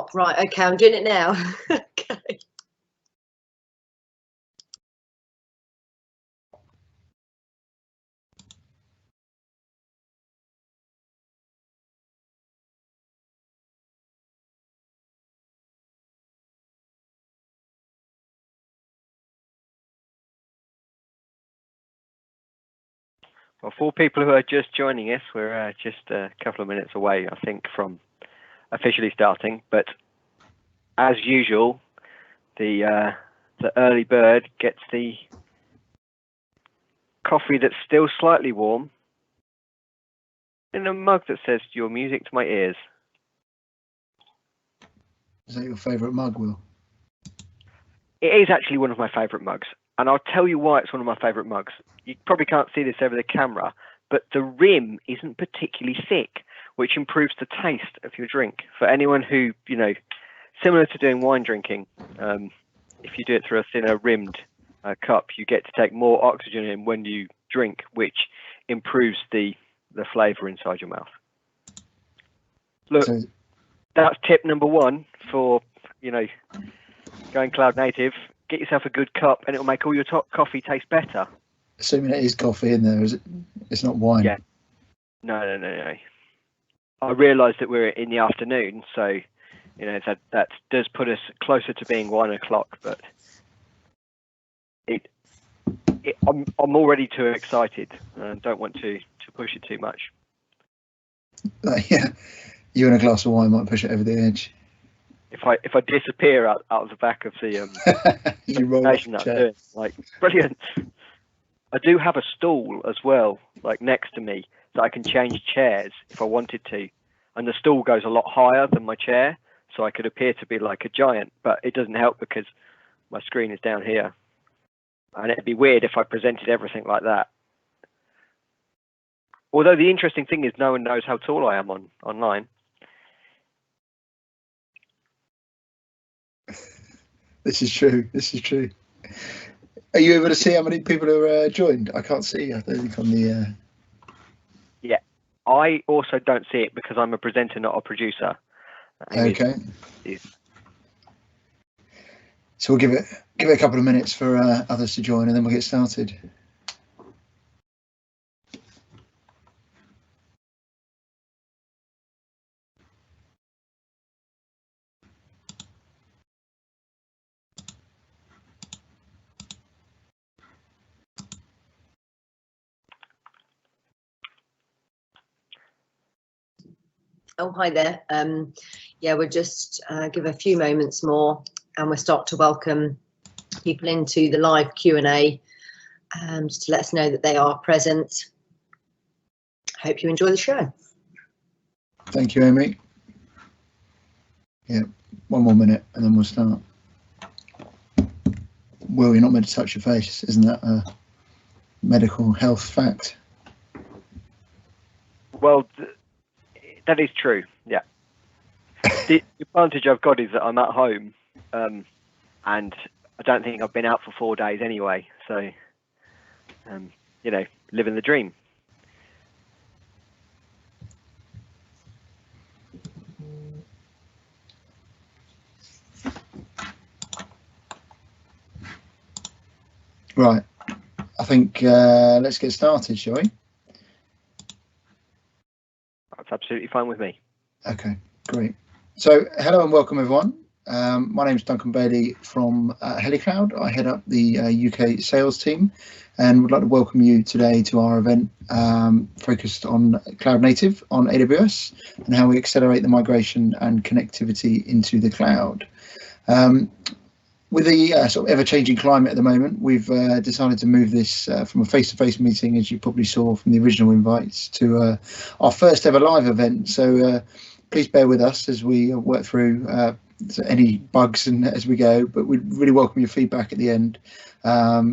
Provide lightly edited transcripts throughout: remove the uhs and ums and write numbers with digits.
stop. Right, okay, I'm doing it now. Okay. Well, for people who are just joining us, we're just a couple of minutes away, I think, from officially starting. But as usual, the early bird gets the coffee that's still slightly warm in a mug that says "Your music to my ears." Is that your favourite mug, Will? It is actually one of my favourite mugs, and I'll tell you why it's one of my favourite mugs. You probably can't see this over the camera, but the rim isn't particularly thick, which improves the taste of your drink. For anyone who, you know, similar to doing wine drinking, if you do it through a thinner rimmed cup, you get to take more oxygen in when you drink, which improves the flavour inside your mouth. Look, that's tip number one for, you know, going cloud native. Get yourself a good cup and it'll make all your coffee taste better. Assuming it is coffee in there, is it? It's not wine. Yeah. No. I realised that we're in the afternoon, so you know that does put us closer to being 1 o'clock. But I'm already too excited and don't want to push it too much. Yeah, you and a glass of wine might push it over the edge. If I disappear out of the back of the presentation that I'm doing, like brilliant. I do have a stool as well, like next to me, that I can change chairs if I wanted to, and the stool goes a lot higher than my chair, so I could appear to be like a giant. But it doesn't help because my screen is down here, and it'd be weird if I presented everything like that. Although the interesting thing is, no one knows how tall I am online. This is true. This is true. Are you able to see how many people are joined? I can't see. I don't think on the. Yeah, I also don't see it because I'm a presenter, not a producer. Okay. So we'll give it a couple of minutes for others to join, and then we'll get started. Oh, hi there. Yeah, we'll just give a few moments more and we'll start to welcome people into the live Q&A just to let us know that they are present. Hope you enjoy the show. Thank you, Amy. Yeah, one more minute and then we'll start. Will, you're not meant to touch your face. Isn't that a medical health fact? Well, that is true, yeah. The advantage I've got is that I'm at home, and I don't think I've been out for 4 days anyway, so, you know, living the dream. Right, I think let's get started, shall we? That's absolutely fine with me. Okay, great. So hello and welcome everyone. My name is Duncan Bailey from HeleCloud. I head up the UK sales team and would like to welcome you today to our event focused on cloud native on AWS and how we accelerate the migration and connectivity into the cloud. With the sort of ever-changing climate at the moment, we've decided to move this from a face-to-face meeting, as you probably saw from the original invites, to our first ever live event. So please bear with us as we work through any bugs and as we go, but we'd really welcome your feedback at the end,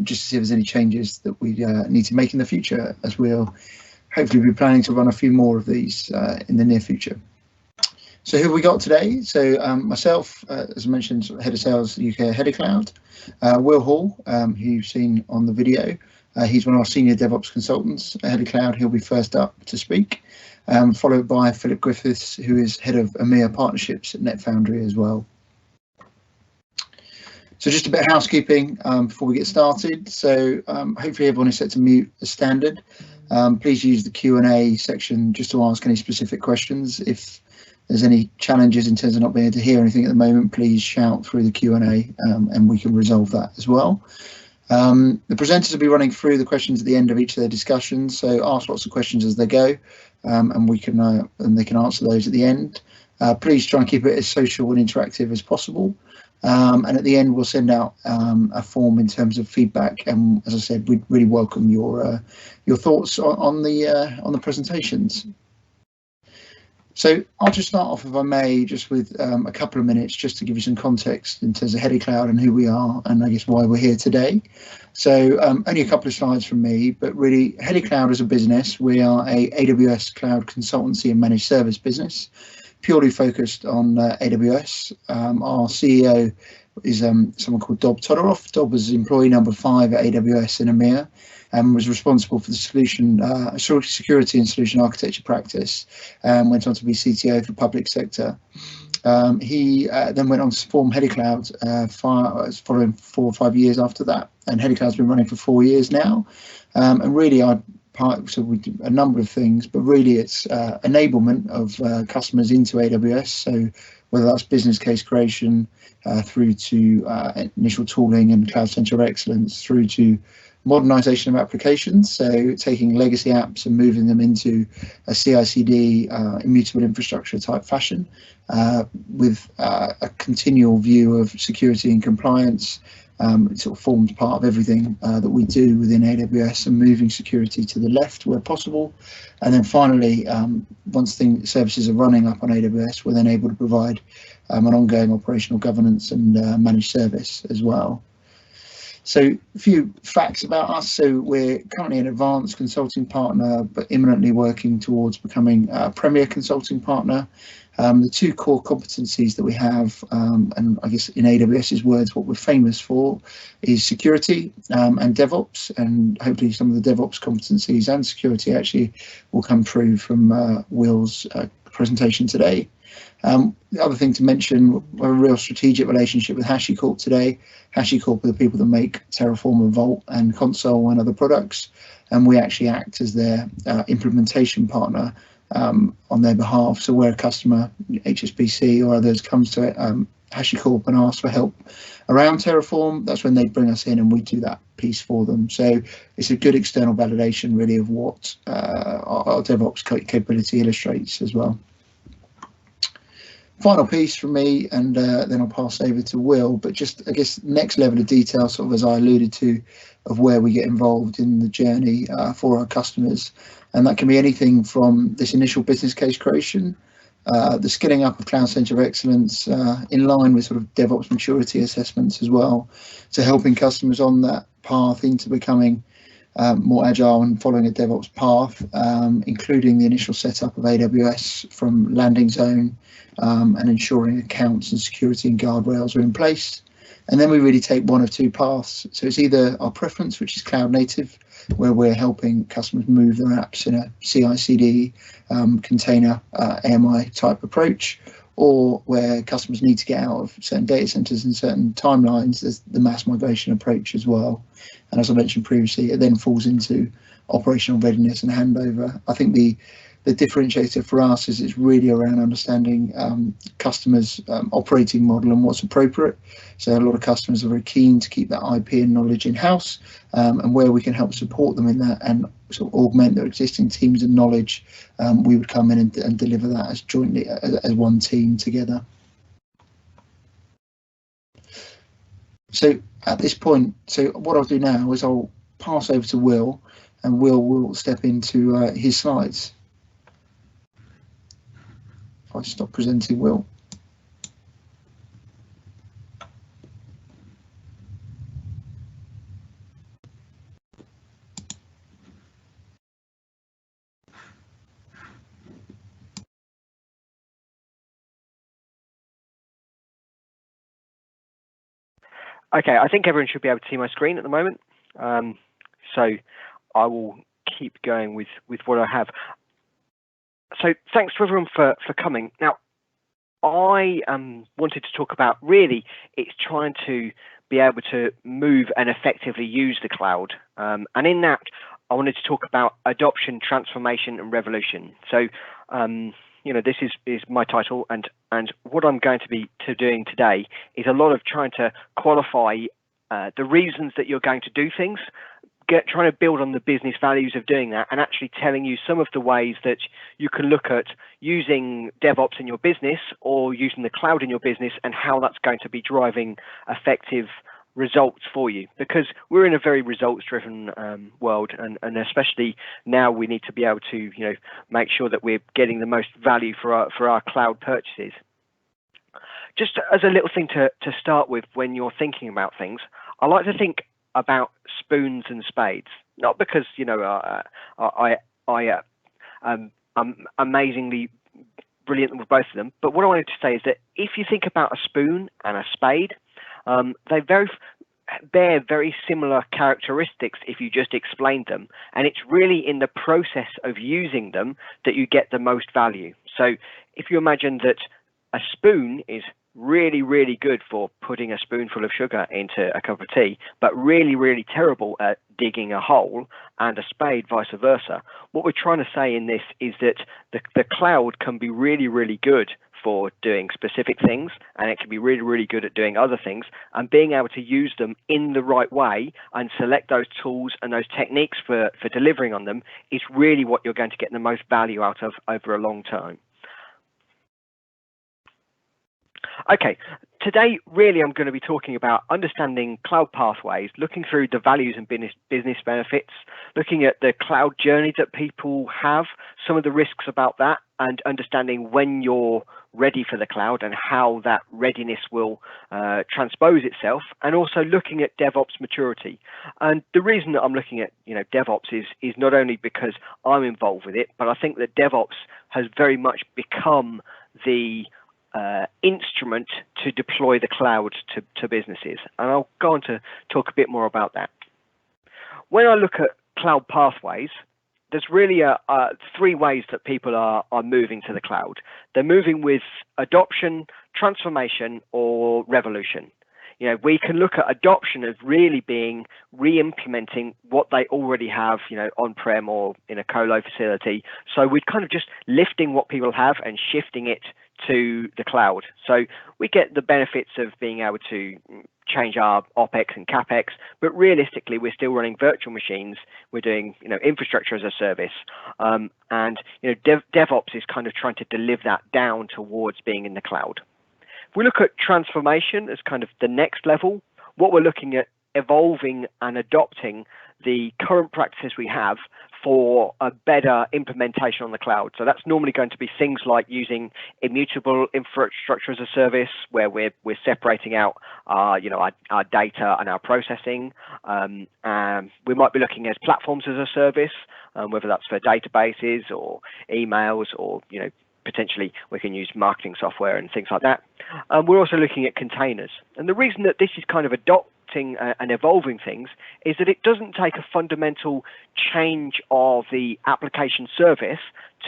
just to see if there's any changes that we need to make in the future, as we'll hopefully be planning to run a few more of these in the near future. So who have we got today? So myself, as I mentioned, Head of Sales UK at HeleCloud. Will Hall, who you've seen on the video. He's one of our senior DevOps consultants at HeleCloud. He'll be first up to speak. followed by Phillip Griffiths, who is Head of EMEA Partnerships at NetFoundry as well. So just a bit of housekeeping before we get started. So hopefully everyone is set to mute as standard. Please use the Q&A section just to ask any specific questions. If there's any challenges in terms of not being able to hear anything at the moment, please shout through the Q&A and we can resolve that as well. The presenters will be running through the questions at the end of each of their discussions, so ask lots of questions as they go, and they can answer those at the end. Please try and keep it as social and interactive as possible. And at the end, we'll send out a form in terms of feedback. And as I said, we'd really welcome your thoughts on the presentations. So I'll just start off, if I may, just with a couple of minutes just to give you some context in terms of HeleCloud and who we are and I guess why we're here today. So only a couple of slides from me, but really HeleCloud as a business, we are a AWS cloud consultancy and managed service business, purely focused on AWS. Our CEO is someone called Dob Todorov. Dob was employee number 5 at AWS in EMEA and was responsible for the solution security and solution architecture practice, and went on to be CTO for public sector. He then went on to form HeleCloud following 4 or 5 years after that, and HeleCloud's been running for 4 years now. And really so we do a number of things, but really it's enablement of customers into AWS. So whether that's business case creation through to initial tooling and cloud center of excellence, through to modernization of applications, so taking legacy apps and moving them into a CI/CD immutable infrastructure type fashion, with a continual view of security and compliance. It sort of forms part of everything that we do within AWS, and moving security to the left where possible. And then finally, once services are running up on AWS, we're then able to provide an ongoing operational governance and managed service as well. So a few facts about us. So we're currently an advanced consulting partner, but imminently working towards becoming a premier consulting partner. The 2 core competencies that we have, and I guess in AWS's words, what we're famous for is security and DevOps, and hopefully some of the DevOps competencies and security actually will come through from Will's presentation today. The other thing to mention, we're a real strategic relationship with HashiCorp today. HashiCorp are the people that make Terraform and Vault and Console and other products, and we actually act as their implementation partner on their behalf. So where a customer, HSBC or others, comes to HashiCorp and asks for help around Terraform, that's when they bring us in and we do that piece for them. So it's a good external validation really of what our DevOps capability illustrates as well. Final piece from me, and then I'll pass over to Will, but just I guess next level of detail, sort of as I alluded to, of where we get involved in the journey for our customers. And that can be anything from this initial business case creation, the skilling up of Cloud Center of Excellence in line with sort of DevOps maturity assessments as well, to helping customers on that path into becoming more agile and following a DevOps path, including the initial setup of AWS from landing zone and ensuring accounts and security and guardrails are in place. And then we really take one of 2 paths. So it's either our preference, which is cloud native, where we're helping customers move their apps in a CI/CD container AMI type approach, or where customers need to get out of certain data centers and certain timelines, there's the mass migration approach as well. And as I mentioned previously, it then falls into operational readiness and handover. I think the differentiator for us is it's really around understanding customers' operating model and what's appropriate. So a lot of customers are very keen to keep that IP and knowledge in-house, and where we can help support them in that and sort of augment their existing teams and knowledge, we would come in and deliver that as jointly as one team together. So at this point, so what I'll do now is I'll pass over to Will, and Will will step into his slides. If I stop presenting, Will. Okay, I think everyone should be able to see my screen at the moment. So I will keep going with what I have. So thanks to everyone for coming. Now, I wanted to talk about, really, it's trying to be able to move and effectively use the cloud. And in that, I wanted to talk about adoption, transformation, and revolution. So, this is my title, and what I'm going to be doing today is a lot of trying to qualify the reasons that you're going to do things, trying to build on the business values of doing that, and actually telling you some of the ways that you can look at using DevOps in your business or using the cloud in your business, and how that's going to be driving effective results for you, because we're in a very results driven world, and especially now we need to be able to make sure that we're getting the most value for our cloud purchases. Just as a little thing to start with, when you're thinking about things, I like to think about spoons and spades, not because I'm amazingly brilliant with both of them, but what I wanted to say is that if you think about a spoon and a spade, they bear very similar characteristics if you just explained them, and it's really in the process of using them that you get the most value. So if you imagine that a spoon is really, really good for putting a spoonful of sugar into a cup of tea, but really, really terrible at digging a hole, and a spade vice versa. What we're trying to say in this is that the cloud can be really, really good for doing specific things, and it can be really, really good at doing other things, and being able to use them in the right way and select those tools and those techniques for delivering on them is really what you're going to get the most value out of over a long term. Okay, today really I'm going to be talking about understanding cloud pathways, looking through the values and business benefits, looking at the cloud journey that people have, some of the risks about that, and understanding when you're ready for the cloud and how that readiness will transpose itself, and also looking at DevOps maturity. And the reason that I'm looking at DevOps is not only because I'm involved with it, but I think that DevOps has very much become the instrument to deploy the cloud to businesses, and I'll go on to talk a bit more about that. When I look at cloud pathways, there's really three ways that people are moving to the cloud. They're moving with adoption, transformation, or revolution. We can look at adoption as really being re-implementing what they already have, on-prem or in a colo facility. So we're kind of just lifting what people have and shifting it to the cloud. So we get the benefits of being able to change our OPEX and CAPEX, but realistically, we're still running virtual machines. We're doing, infrastructure as a service. And DevOps is kind of trying to deliver that down towards being in the cloud. If we look at transformation as kind of the next level, what we're looking at evolving and adopting the current practices we have for a better implementation on the cloud. So that's normally going to be things like using immutable infrastructure as a service, where we're separating out our data and our processing. We might be looking at platforms as a service, whether that's for databases or emails, or potentially we can use marketing software and things like that. We're also looking at containers. And the reason that this is kind of adopting and evolving things is that it doesn't take a fundamental change of the application service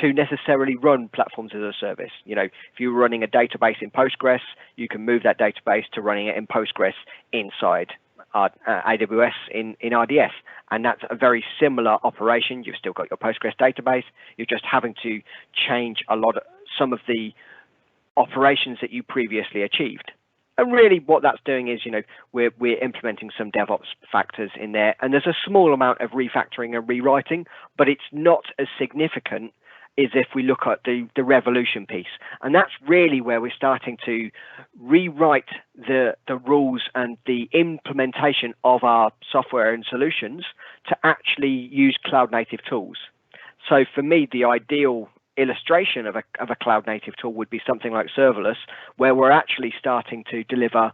to necessarily run platforms as a service. If you're running a database in Postgres, you can move that database to running it in Postgres inside AWS in RDS, and that's a very similar operation. You've still got your Postgres database. You're just having to change some of the operations that you previously achieved. And really what that's doing is, we're implementing some DevOps factors in there, and there's a small amount of refactoring and rewriting, but it's not as significant as if we look at the revolution piece. And that's really where we're starting to rewrite the rules and the implementation of our software and solutions to actually use cloud native tools. So for me, the ideal illustration of a cloud native tool would be something like serverless, where we're actually starting to deliver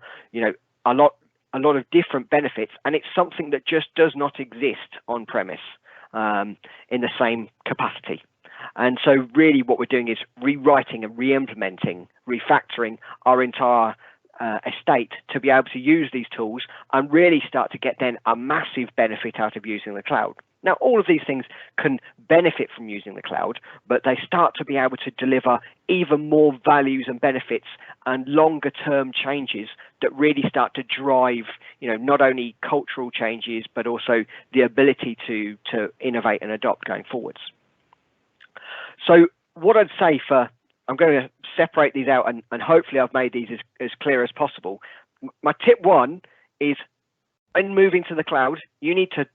a lot of different benefits, and it's something that just does not exist on premise in the same capacity. And so really what we're doing is rewriting and re-implementing, refactoring our entire estate to be able to use these tools and really start to get then a massive benefit out of using the cloud. Now, all of these things can benefit from using the cloud, but they start to be able to deliver even more values and benefits and longer term changes that really start to drive, not only cultural changes, but also the ability to innovate and adopt going forwards. So what I'd say I'm going to separate these out, and hopefully I've made these as clear as possible. My tip one is, when moving to the cloud, you need to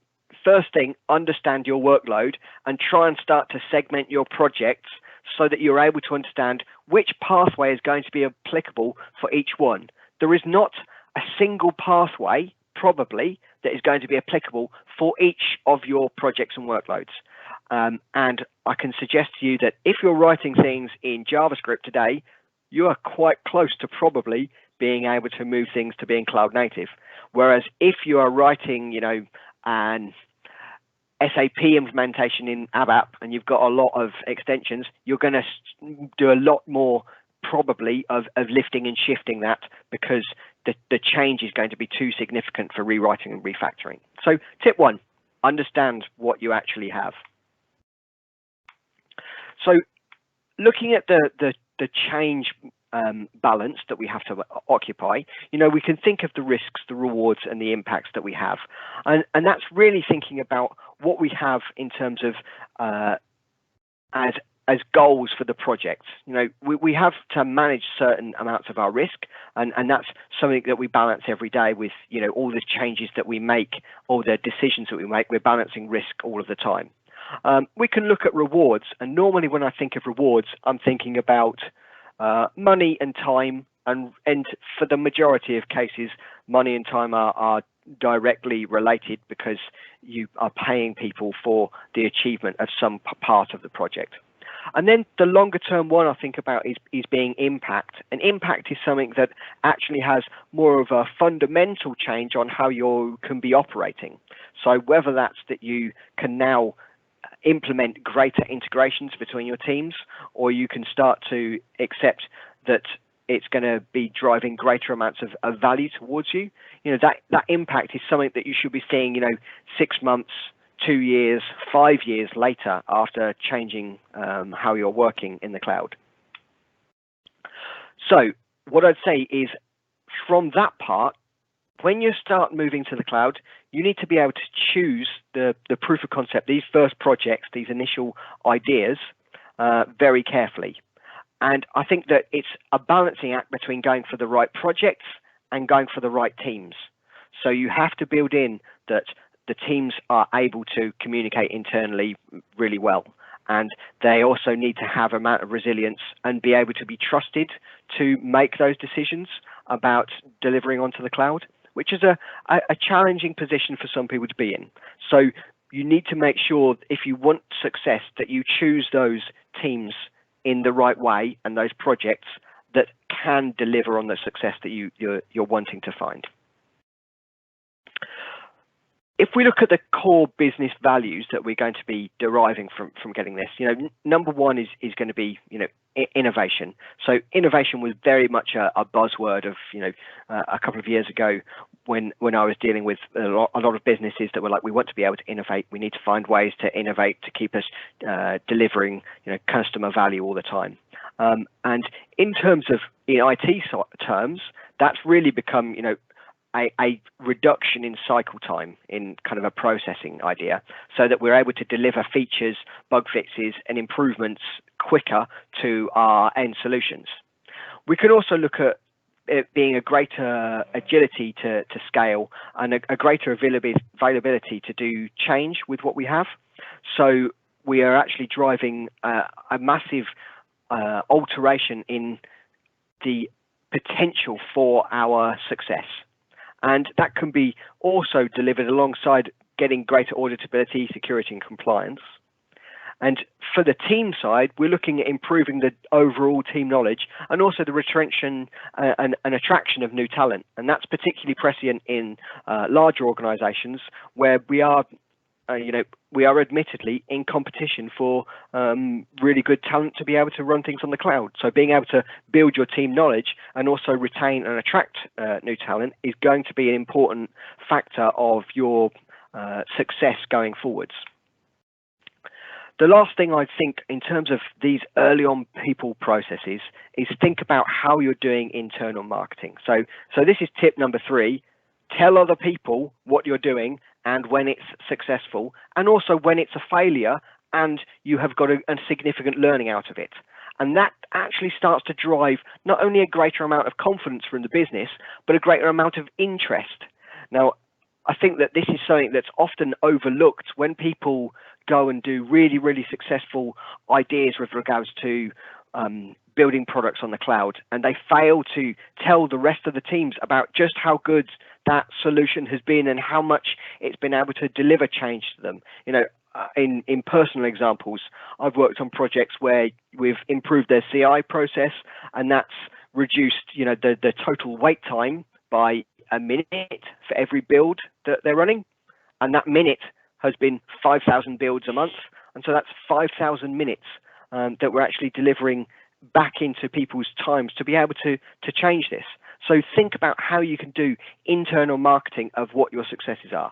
first thing, understand your workload and try and start to segment your projects so that you're able to understand which pathway is going to be applicable for each one. There is not a single pathway, probably, that is going to be applicable for each of your projects and workloads. And I can suggest to you that if you're writing things in JavaScript today, you are quite close to probably being able to move things to being cloud native. Whereas if you are writing, an SAP implementation in ABAP and you've got a lot of extensions, you're going to do a lot more probably of lifting and shifting that, because the change is going to be too significant for rewriting and refactoring. So tip one, understand what you actually have. So looking at the change balance that we have to occupy, we can think of the risks, the rewards, and the impacts that we have, and that's really thinking about what we have in terms of as goals for the project. We have to manage certain amounts of our risk, and that's something that we balance every day with all the changes that we make, all the decisions that we make. We're balancing risk all of the time. We can look at rewards, and normally when I think of rewards, I'm thinking about money and time, and for the majority of cases, money and time are directly related, because you are paying people for the achievement of some part of the project. And then the longer term one I think about is being impact. And impact is something that actually has more of a fundamental change on how you can be operating. So whether that's that you can now implement greater integrations between your teams, or you can start to accept that it's going to be driving greater amounts of value towards you. That impact is something that you should be seeing 6 months, 2 years, 5 years later after changing how you're working in the cloud. So what I'd say is, from that part, when you start moving to the cloud, you need to be able to choose the proof of concept, these first projects, these initial ideas, very carefully. And I think that it's a balancing act between going for the right projects and going for the right teams. So you have to build in that the teams are able to communicate internally really well. And they also need to have an amount of resilience and be able to be trusted to make those decisions about delivering onto the cloud, which is a challenging position for some people to be in. So you need to make sure, if you want success, that you choose those teams in the right way and those projects that can deliver on the success that you're wanting to find. If we look at the core business values that we're going to be deriving from getting this, number one is going to be, innovation. So innovation was very much a buzzword of, a couple of years ago when I was dealing with a lot of businesses that were like, we want to be able to innovate. We need to find ways to innovate to keep us delivering, customer value all the time. And in terms of IT terms, that's really become, a reduction in cycle time in kind of a processing idea, so that we're able to deliver features, bug fixes, and improvements quicker to our end solutions. We can also look at it being a greater agility to scale, and a greater availability to do change with what we have. So we are actually driving a massive alteration in the potential for our success. And that can be also delivered alongside getting greater auditability, security, and compliance. And for the team side, we're looking at improving the overall team knowledge and also the retention and attraction of new talent. And that's particularly prescient in larger organizations where we are admittedly in competition for really good talent to be able to run things on the cloud. So being able to build your team knowledge and also retain and attract new talent is going to be an important factor of your success going forwards. the last thing I think in terms of these early on people processes is think about how you're doing internal marketing. So this is tip number 3. Tell other people what you're doing and when it's successful, and also when it's a failure and you have got a significant learning out of it. And that actually starts to drive not only a greater amount of confidence from the business, but a greater amount of interest. Now, I think that this is something that's often overlooked when people go and do really, really successful ideas with regards to building products on the cloud, and they fail to tell the rest of the teams about just how good that solution has been and how much it's been able to deliver change to them. You know, in personal examples, I've worked on projects where we've improved their CI process, and that's reduced, you know, the total wait time by a minute for every build that they're running, and that minute has been 5,000 builds a month, and so that's 5,000 minutes that we're actually delivering back into people's times to be able to change this. So think about how you can do internal marketing of what your successes are.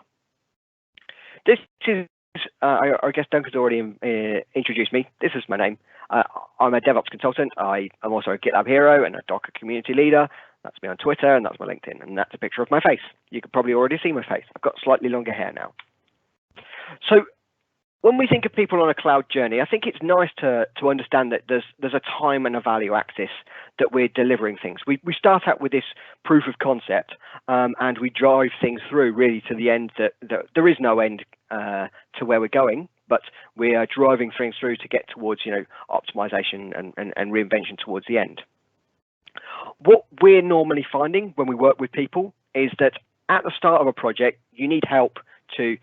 This is I guess Duncan's already introduced me. This is my name. I'm a DevOps consultant. I'm also a GitLab hero and a Docker community leader. That's me on Twitter, and that's my LinkedIn, and that's a picture of my face. You can probably already see my face. I've got slightly longer hair now. So when we think of people on a cloud journey, I think it's nice to understand that there's a time and a value axis that we're delivering things. We start out with this proof of concept, and we drive things through really to the end that there is no end to where we're going, but we are driving things through to get towards, you know, optimization and reinvention towards the end. What we're normally finding when we work with people is that at the start of a project, you need help to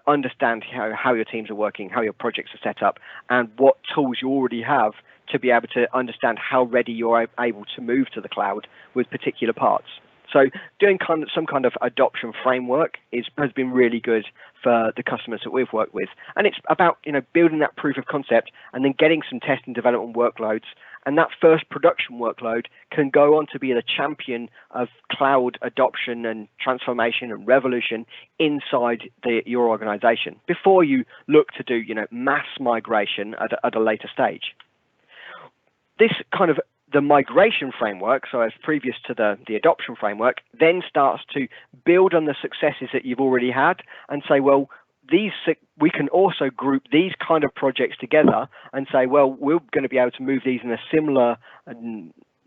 understand how your teams are working, how your projects are set up, and what tools you already have to be able to understand how ready you're able to move to the cloud with particular parts. So doing some kind of adoption framework has been really good for the customers that we've worked with. And it's about, you know, building that proof of concept and then getting some test and development workloads. And that first production workload can go on to be the champion of cloud adoption and transformation and revolution inside your organization before you look to do, you know, mass migration at a later stage. This kind of the migration framework, so as previous to the adoption framework, then starts to build on the successes that you've already had and say, well, we can also group these kind of projects together and say, well, we're going to be able to move these in a similar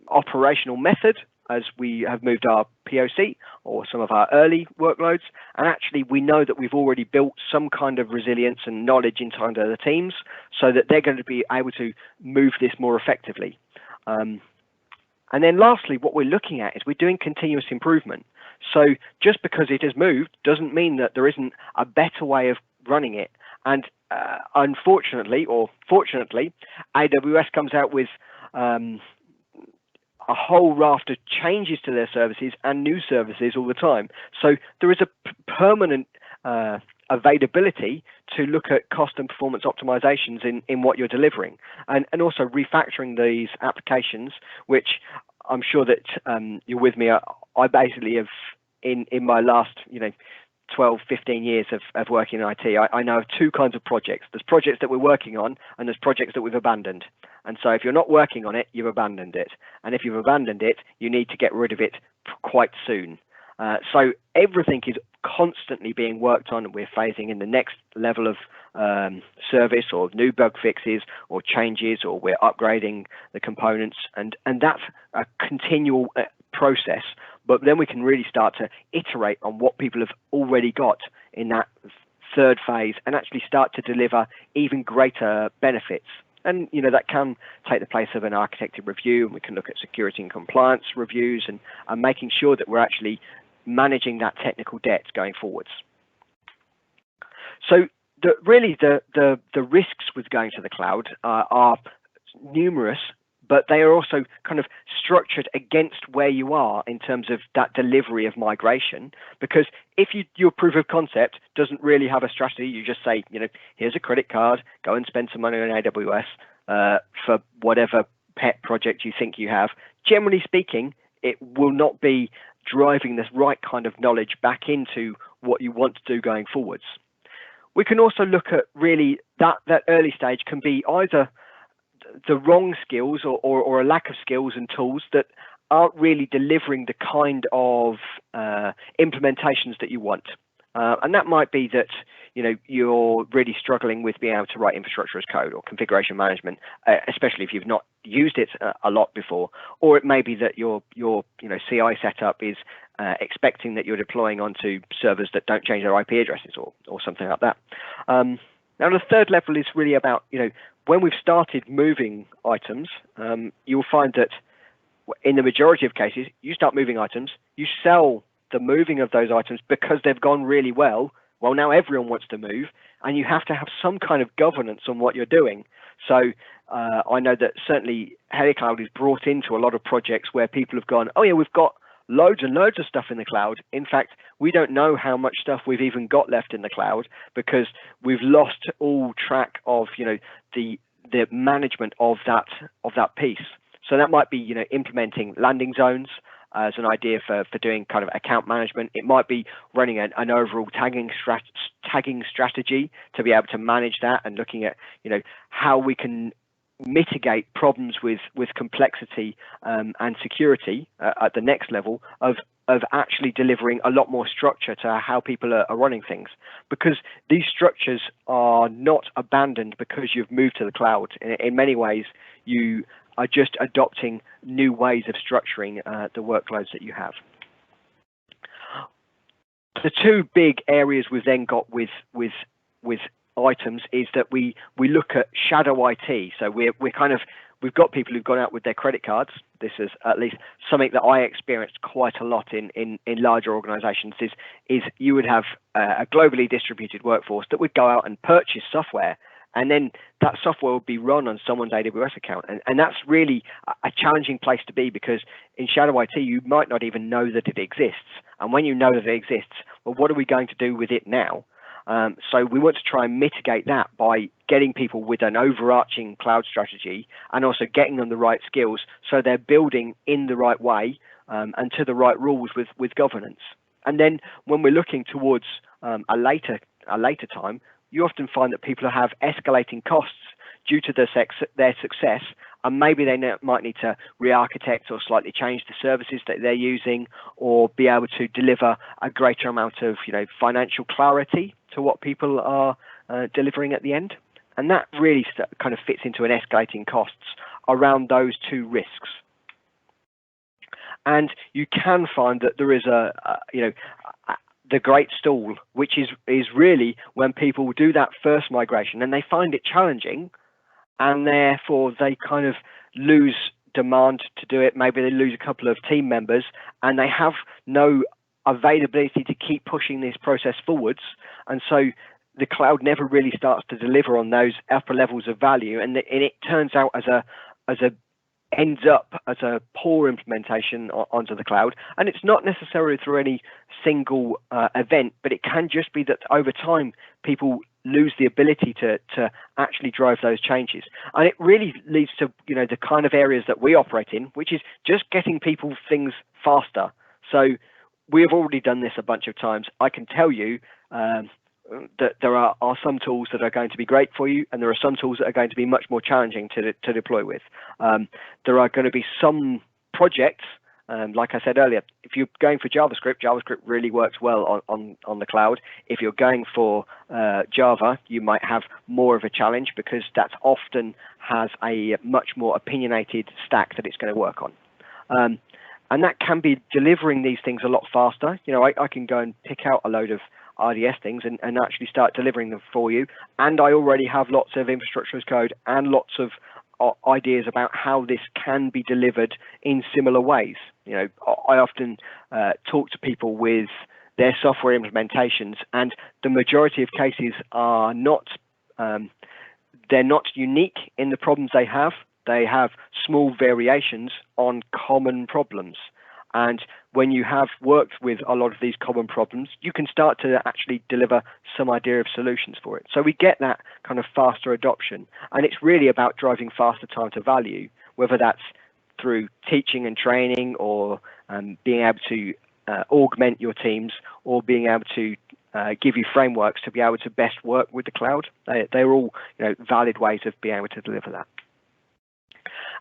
operational method as we have moved our POC or some of our early workloads. And actually, we know that we've already built some kind of resilience and knowledge inside the teams so that they're going to be able to move this more effectively. And then lastly, what we're looking at is we're doing continuous improvement. So just because it has moved doesn't mean that there isn't a better way of running it. And unfortunately, or fortunately, AWS comes out with a whole raft of changes to their services and new services all the time. So there is a permanent availability to look at cost and performance optimizations in what you're delivering, and also refactoring these applications, which I'm sure that you're with me. I basically have, in my last 12, 15 years of working in IT, I know of two kinds of projects. There's projects that we're working on, and there's projects that we've abandoned. And so if you're not working on it, you've abandoned it. And if you've abandoned it, you need to get rid of it quite soon. So everything is constantly being worked on, and we're phasing in the next level of service or new bug fixes or changes, or we're upgrading the components, and that's a continual process. But then we can really start to iterate on what people have already got in that third phase and actually start to deliver even greater benefits. And that can take the place of an architected review, and we can look at security and compliance reviews and making sure that we're actually managing that technical debt going forwards. So really the risks with going to the cloud are numerous, but they are also kind of structured against where you are in terms of that delivery of migration. Because if your proof of concept doesn't really have a strategy, you just say, here's a credit card, go and spend some money on AWS for whatever pet project you think you have. Generally speaking, it will not be driving this right kind of knowledge back into what you want to do going forwards. we can also look at really that early stage can be either the wrong skills or a lack of skills and tools that aren't really delivering the kind of implementations that you want. And that might be that, you know, you're really struggling with being able to write infrastructure as code or configuration management, especially if you've not used it a lot before. Or it may be that your CI setup is expecting that you're deploying onto servers that don't change their IP addresses or something like that. Now, the third level is really about, you know, when we've started moving items, you'll find that in the majority of cases, you start moving items, you sell the moving of those items because they've gone really well. Well, now everyone wants to move, and you have to have some kind of governance on what you're doing. So I know that certainly HeleCloud is brought into a lot of projects where people have gone, oh yeah, we've got loads and loads of stuff in the cloud. In fact, we don't know how much stuff we've even got left in the cloud because we've lost all track of, you know, the management of that piece. So that might be, you know, implementing landing zones as an idea for doing kind of account management. It might be running an overall tagging strategy to be able to manage that and looking at, you know, how we can mitigate problems with complexity and security at the next level of actually delivering a lot more structure to how people are running things, because these structures are not abandoned because you've moved to the cloud. In many ways, you are just adopting new ways of structuring the workloads that you have. The two big areas we've then got with items is that we look at shadow IT. So we've got people who've gone out with their credit cards. This is at least something that I experienced quite a lot in larger organizations is you would have a globally distributed workforce that would go out and purchase software, and then that software would be run on someone's AWS account. And that's really a challenging place to be, because in shadow IT, you might not even know that it exists. And when you know that it exists, well, what are we going to do with it now? So we want to try and mitigate that by getting people with an overarching cloud strategy and also getting them the right skills so they're building in the right way and to the right rules with governance. And then when we're looking towards a later time, you often find that people have escalating costs due to their success, and maybe they might need to re-architect or slightly change the services that they're using, or be able to deliver a greater amount of, you know, financial clarity to what people are delivering at the end. And that really kind of fits into an escalating costs around those two risks. And you can find that there is the great stall, which is really when people do that first migration and they find it challenging, and therefore they kind of lose demand to do it. Maybe they lose a couple of team members and they have no availability to keep pushing this process forwards. And so the cloud never really starts to deliver on those upper levels of value. And it turns out ends up as a poor implementation onto the cloud. And it's not necessarily through any single event, but it can just be that over time people lose the ability to actually drive those changes. And it really leads to, you know, the kind of areas that we operate in, which is just getting people things faster. So we have already done this a bunch of times. I can tell you that there are some tools that are going to be great for you, and there are some tools that are going to be much more challenging to deploy with. There are going to be some projects, like I said earlier, if you're going for JavaScript really works well on the cloud. If you're going for Java, you might have more of a challenge because that often has a much more opinionated stack that it's going to work on. And that can be delivering these things a lot faster. You know, I can go and pick out a load of RDS things and actually start delivering them for you. And I already have lots of infrastructure as code and lots of ideas about how this can be delivered in similar ways. You know, I often talk to people with their software implementations, and the majority of cases are not, they're not unique in the problems they have. They have small variations on common problems. And when you have worked with a lot of these common problems, you can start to actually deliver some idea of solutions for it. So we get that kind of faster adoption. And it's really about driving faster time to value, whether that's through teaching and training, or being able to augment your teams, or being able to give you frameworks to be able to best work with the cloud. They're all valid ways of being able to deliver that.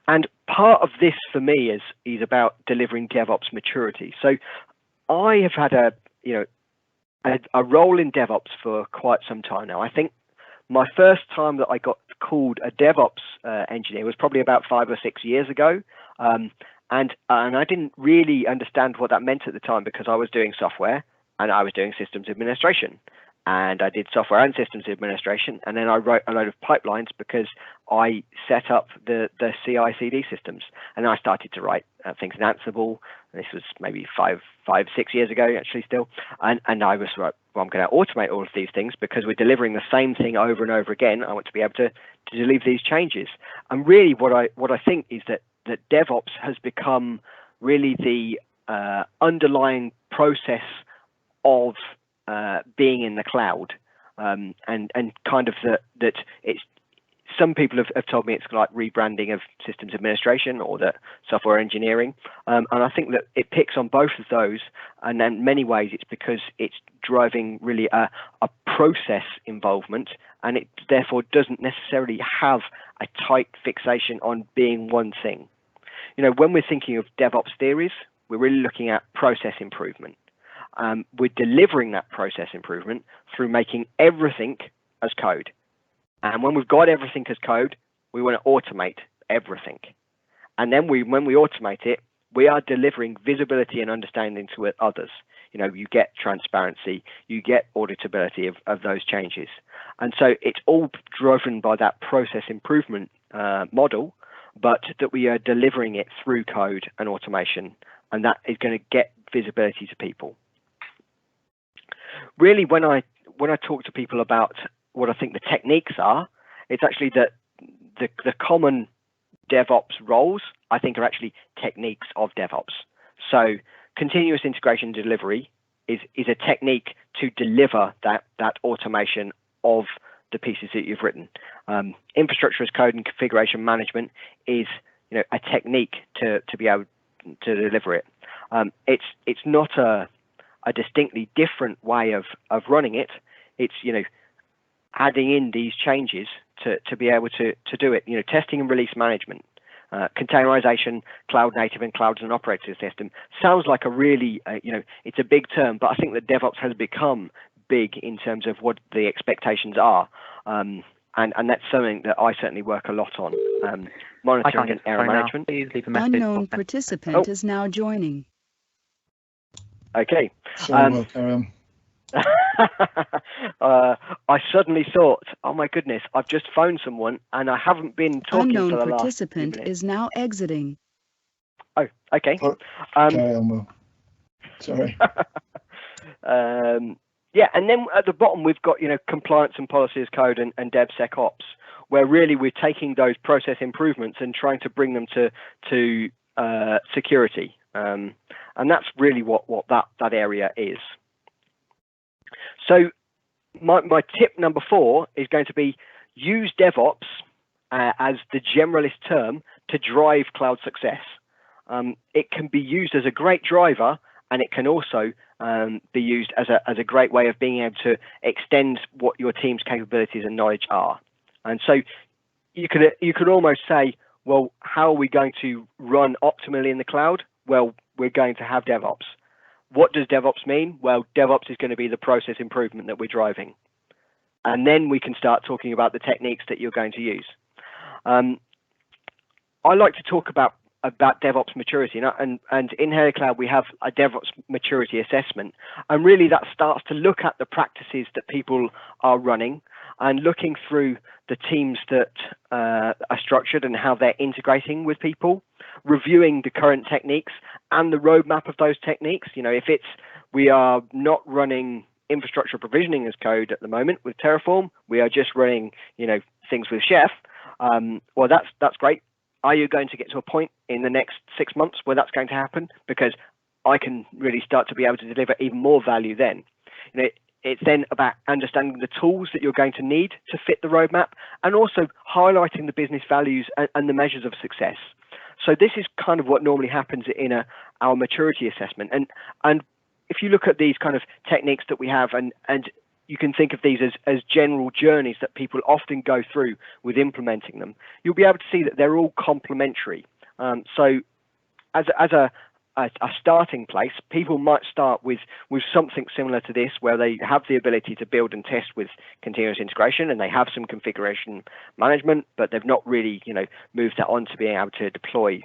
And part of this for me is about delivering DevOps maturity. So I have had a role in DevOps for quite some time now. I think my first time that I got called a DevOps engineer was probably about 5 or 6 years ago. And I didn't really understand what that meant at the time, because I was doing software and I was doing systems administration, and I did software and systems administration, and then I wrote a load of pipelines because I set up the CI/CD systems, and I started to write things in Ansible. This was maybe 6 years ago, actually, still, and I was like, well, I'm going to automate all of these things because we're delivering the same thing over and over again. I want to be able to deliver these changes. And really, what I think is that DevOps has become really the underlying process of being in the cloud, and kind of that it's, some people have told me it's like rebranding of systems administration or the software engineering, and I think that it picks on both of those, and in many ways it's because it's driving really a process involvement, and it therefore doesn't necessarily have a tight fixation on being one thing. When we're thinking of DevOps theories, we're really looking at process improvement. We're delivering that process improvement through making everything as code. And when we've got everything as code, we want to automate everything. And then when we automate it, we are delivering visibility and understanding to others. You get transparency, you get auditability of those changes. And so it's all driven by that process improvement model, but that we are delivering it through code and automation, and that is going to get visibility to people. Really, when I talk to people about what I think the techniques are, it's actually that the common DevOps roles, I think, are actually techniques of DevOps. So continuous integration delivery is a technique to deliver that automation of the pieces that you've written. Infrastructure as code and configuration management is a technique to be able to deliver it. It's not a distinctly different way of running it. It's adding in these changes to be able to do it. Testing and release management, containerization, cloud native, and cloud as an operating system sounds like a really it's a big term, but I think that DevOps has become big in terms of what the expectations are, and that's something that I certainly work a lot on. Monitoring and error management. Please leave a message. Unknown participant is now joining. Okay. Sorry, carry on. I suddenly thought, oh my goodness, I've just phoned someone and I haven't been talking Unknown for the last participant is now exiting. Oh, okay. Carry on, Will. Sorry. Yeah, and then at the bottom we've got compliance and policy as code and DevSecOps, where really we're taking those process improvements and trying to bring them to security, and that's really what that area is. So my tip number 4 is going to be use DevOps as the generalist term to drive cloud success. It can be used as a great driver, and it can also be used as a great way of being able to extend what your team's capabilities and knowledge are. And so you could almost say, well, how are we going to run optimally in the cloud? Well, we're going to have DevOps. What does DevOps mean? Well, DevOps is going to be the process improvement that we're driving. And then we can start talking about the techniques that you're going to use. I like to talk about DevOps maturity, and in HeleCloud we have a DevOps maturity assessment, and really that starts to look at the practices that people are running and looking through the teams that are structured and how they're integrating with people, reviewing the current techniques and the roadmap of those techniques. If we are not running infrastructure provisioning as code at the moment with Terraform, we are just running things with Chef. Well, that's great. Are you going to get to a point in the next 6 months where that's going to happen? Because I can really start to be able to deliver even more value then. It's then about understanding the tools that you're going to need to fit the roadmap, and also highlighting the business values and the measures of success. So this is kind of what normally happens in our maturity assessment. And if you look at these kind of techniques that we have, and you can think of these as general journeys that people often go through with implementing them, you'll be able to see that they're all complementary. So as a starting place, people might start with something similar to this, where they have the ability to build and test with continuous integration, and they have some configuration management, but they've not really, moved that on to being able to deploy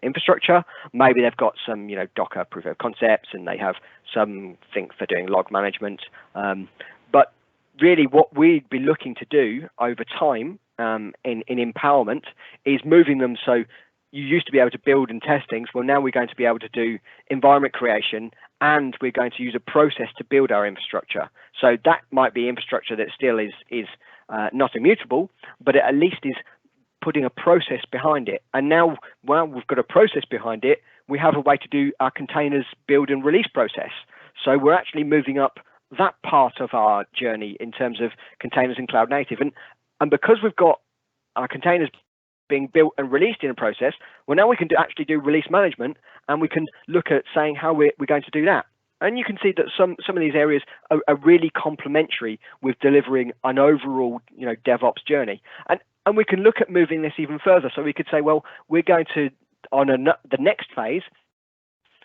infrastructure. Maybe they've got some, Docker proof of concepts, and they have something for doing log management. But really, what we'd be looking to do over time in empowerment is moving them. So you used to be able to build and test things. Well, now we're going to be able to do environment creation, and we're going to use a process to build our infrastructure. So that might be infrastructure that still is not immutable, but it at least is putting a process behind it. And now, while we've got a process behind it, we have a way to do our containers build and release process. So we're actually moving up that part of our journey in terms of containers and cloud native. And because we've got our containers being built and released in a process, well, now we can actually do release management, and we can look at saying how we're going to do that. And you can see that some of these areas are really complementary with delivering an overall, DevOps journey. And we can look at moving this even further. So we could say, well, we're going to, the next phase,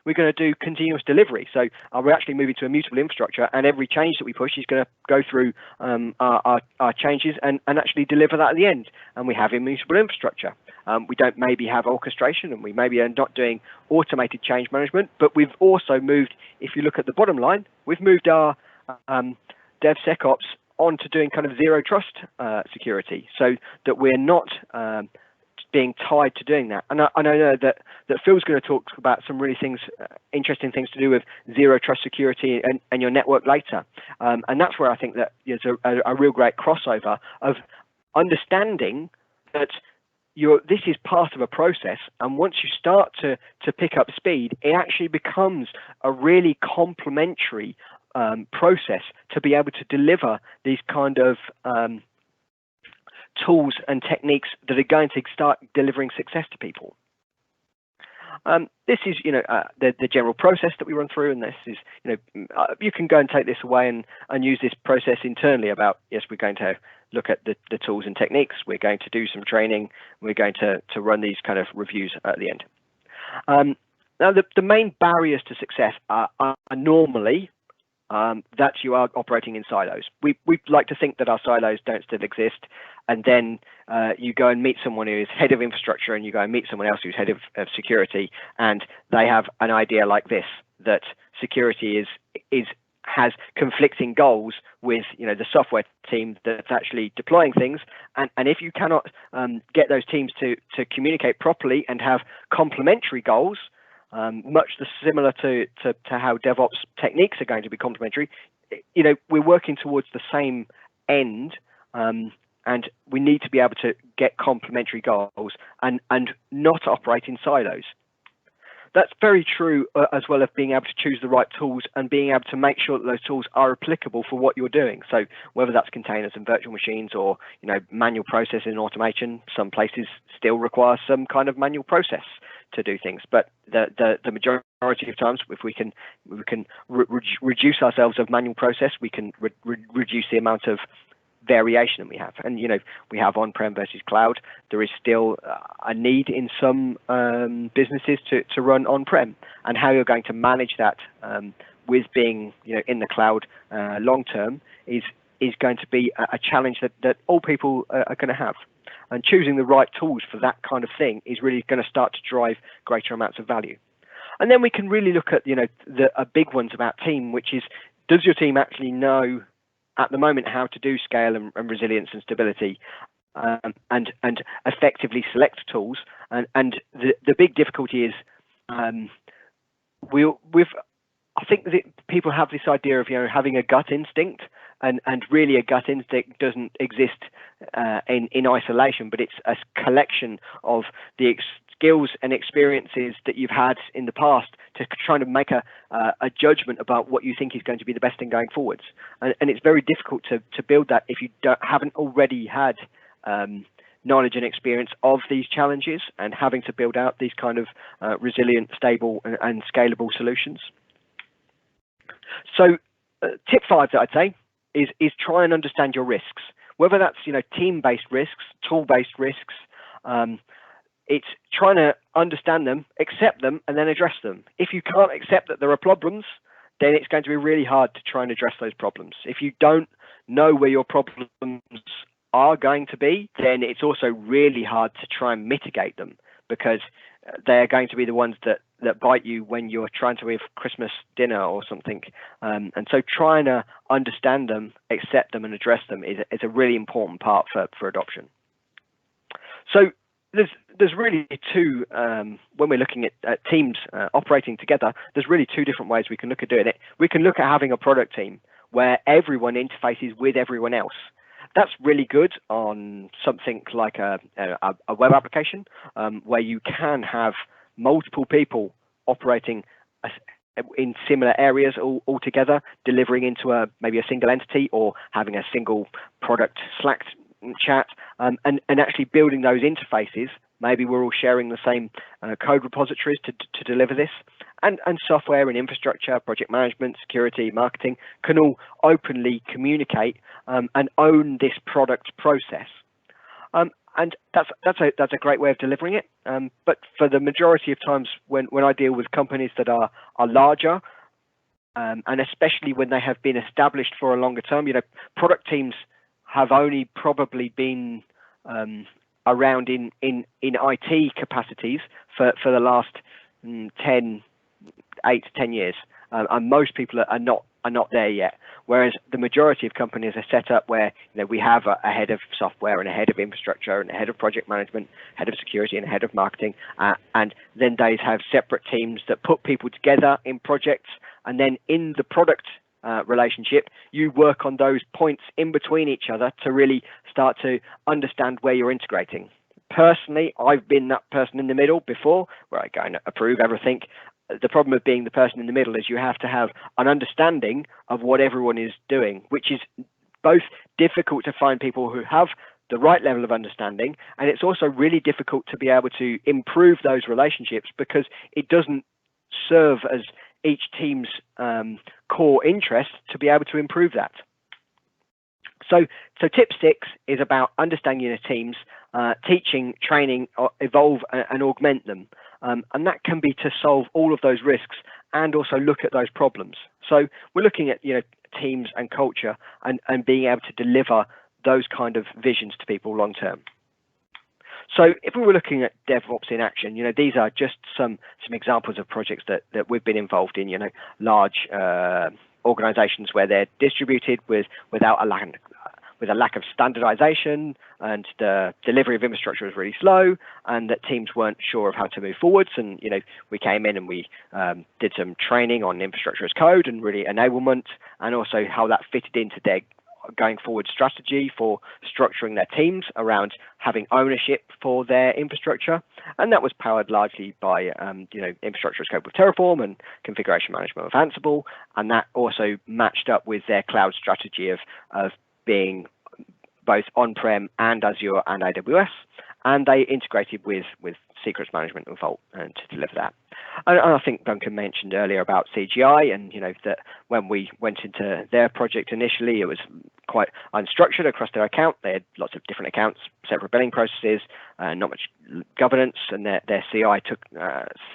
we're going to do continuous delivery. So we're actually moving to immutable infrastructure, and every change that we push is going to go through our changes and actually deliver that at the end. And we have immutable infrastructure. We don't maybe have orchestration, and we maybe are not doing automated change management, but we've also moved, if you look at the bottom line, we've moved our DevSecOps on to doing kind of zero trust security, so that we're not being tied to doing that. And I know that Phil's going to talk about some really interesting things to do with zero trust security and your network later. And that's where I think that there's a real great crossover of understanding that this is part of a process, and once you start to pick up speed, it actually becomes a really complementary process to be able to deliver these kind of tools and techniques that are going to start delivering success to people. This is, the general process that we run through, and this is, you can go and take this away and use this process internally about, yes, we're going to look at the tools and techniques, we're going to do some training, we're going to run these kind of reviews at the end. Now, the main barriers to success are normally that you are operating in silos. We like to think that our silos don't still exist, and then you go and meet someone who is head of infrastructure, and you go and meet someone else who's head of security, and they have an idea like this, that security has conflicting goals with the software team that's actually deploying things, and if you cannot get those teams to communicate properly and have complementary goals, much similar to how DevOps techniques are going to be complementary, we're working towards the same end, and we need to be able to get complementary goals and not operate in silos. That's very true as well of being able to choose the right tools and being able to make sure that those tools are applicable for what you're doing. So whether that's containers and virtual machines, or manual processing and automation, some places still require some kind of manual process to do things. But the majority of times, if we can reduce ourselves of manual process, we can reduce the amount of variation that we have. And we have on-prem versus cloud. There is still a need in some businesses to run on-prem, and how you're going to manage that with being in the cloud long term is going to be a challenge that all people are going to have. And choosing the right tools for that kind of thing is really going to start to drive greater amounts of value. And then we can really look at the big ones about team, which is, does your team actually know at the moment how to do scale and resilience and stability, and effectively select tools? And the big difficulty is I think that people have this idea of having a gut instinct, and really a gut instinct doesn't exist in isolation, but it's a collection of the skills and experiences that you've had in the past to try to make a judgment about what you think is going to be the best thing going forwards. And it's very difficult to build that if you haven't already had knowledge and experience of these challenges, and having to build out these kind of resilient, stable and scalable solutions. So tip 5 that I'd say is try and understand your risks, whether that's team-based risks, tool-based risks. It's trying to understand them, accept them, and then address them. If you can't accept that there are problems, then it's going to be really hard to try and address those problems. If you don't know where your problems are going to be, then it's also really hard to try and mitigate them, because they're going to be the ones that bite you when you're trying to have Christmas dinner or something. And so trying to understand them, accept them, and address them is a really important part for adoption. So there's really two, when we're looking at teams operating together, there's really two different ways we can look at doing it. We can look at having a product team where everyone interfaces with everyone else. That's really good on something like a web application, where you can have multiple people operating in similar areas all together, delivering into maybe a single entity, or having a single product Slack chat, and actually building those interfaces. Maybe we're all sharing the same code repositories to deliver this, and software and infrastructure, project management, security, marketing can all openly communicate and own this product process. And that's a great way of delivering it. But for the majority of times when I deal with companies that are larger, and especially when they have been established for a longer term, product teams have only probably been around in IT capacities for the last 8 to 10 years, and most people are not there yet. Whereas the majority of companies are set up where we have a head of software and a head of infrastructure and a head of project management, head of security and a head of marketing, and then they have separate teams that put people together in projects, and then in the product relationship, you work on those points in between each other to really start to understand where you're integrating. Personally, I've been that person in the middle before, where I go and approve everything. The problem of being the person in the middle is you have to have an understanding of what everyone is doing, which is both difficult to find people who have the right level of understanding, and it's also really difficult to be able to improve those relationships, because it doesn't serve as each team's core interest to be able to improve that. So tip 6 is about understanding your teams, teaching, training, evolve and augment them. And that can be to solve all of those risks and also look at those problems. So we're looking at teams and culture and being able to deliver those kind of visions to people long term. So if we were looking at DevOps in action, these are just some examples of projects that we've been involved in, large organizations where they're distributed without a lack of standardization, and the delivery of infrastructure was really slow, and that teams weren't sure of how to move forwards. And we came in and we did some training on infrastructure as code and really enablement, and also how that fitted into their going forward strategy for structuring their teams around having ownership for their infrastructure. And that was powered largely by infrastructure as code with Terraform and configuration management with Ansible, and that also matched up with their cloud strategy of being both on-prem and Azure and AWS, and they integrated with secrets management and Vault to deliver that. And I think Duncan mentioned earlier about CGI, and that when we went into their project initially, it was quite unstructured across their account. They had lots of different accounts, separate billing processes, not much governance, and their CI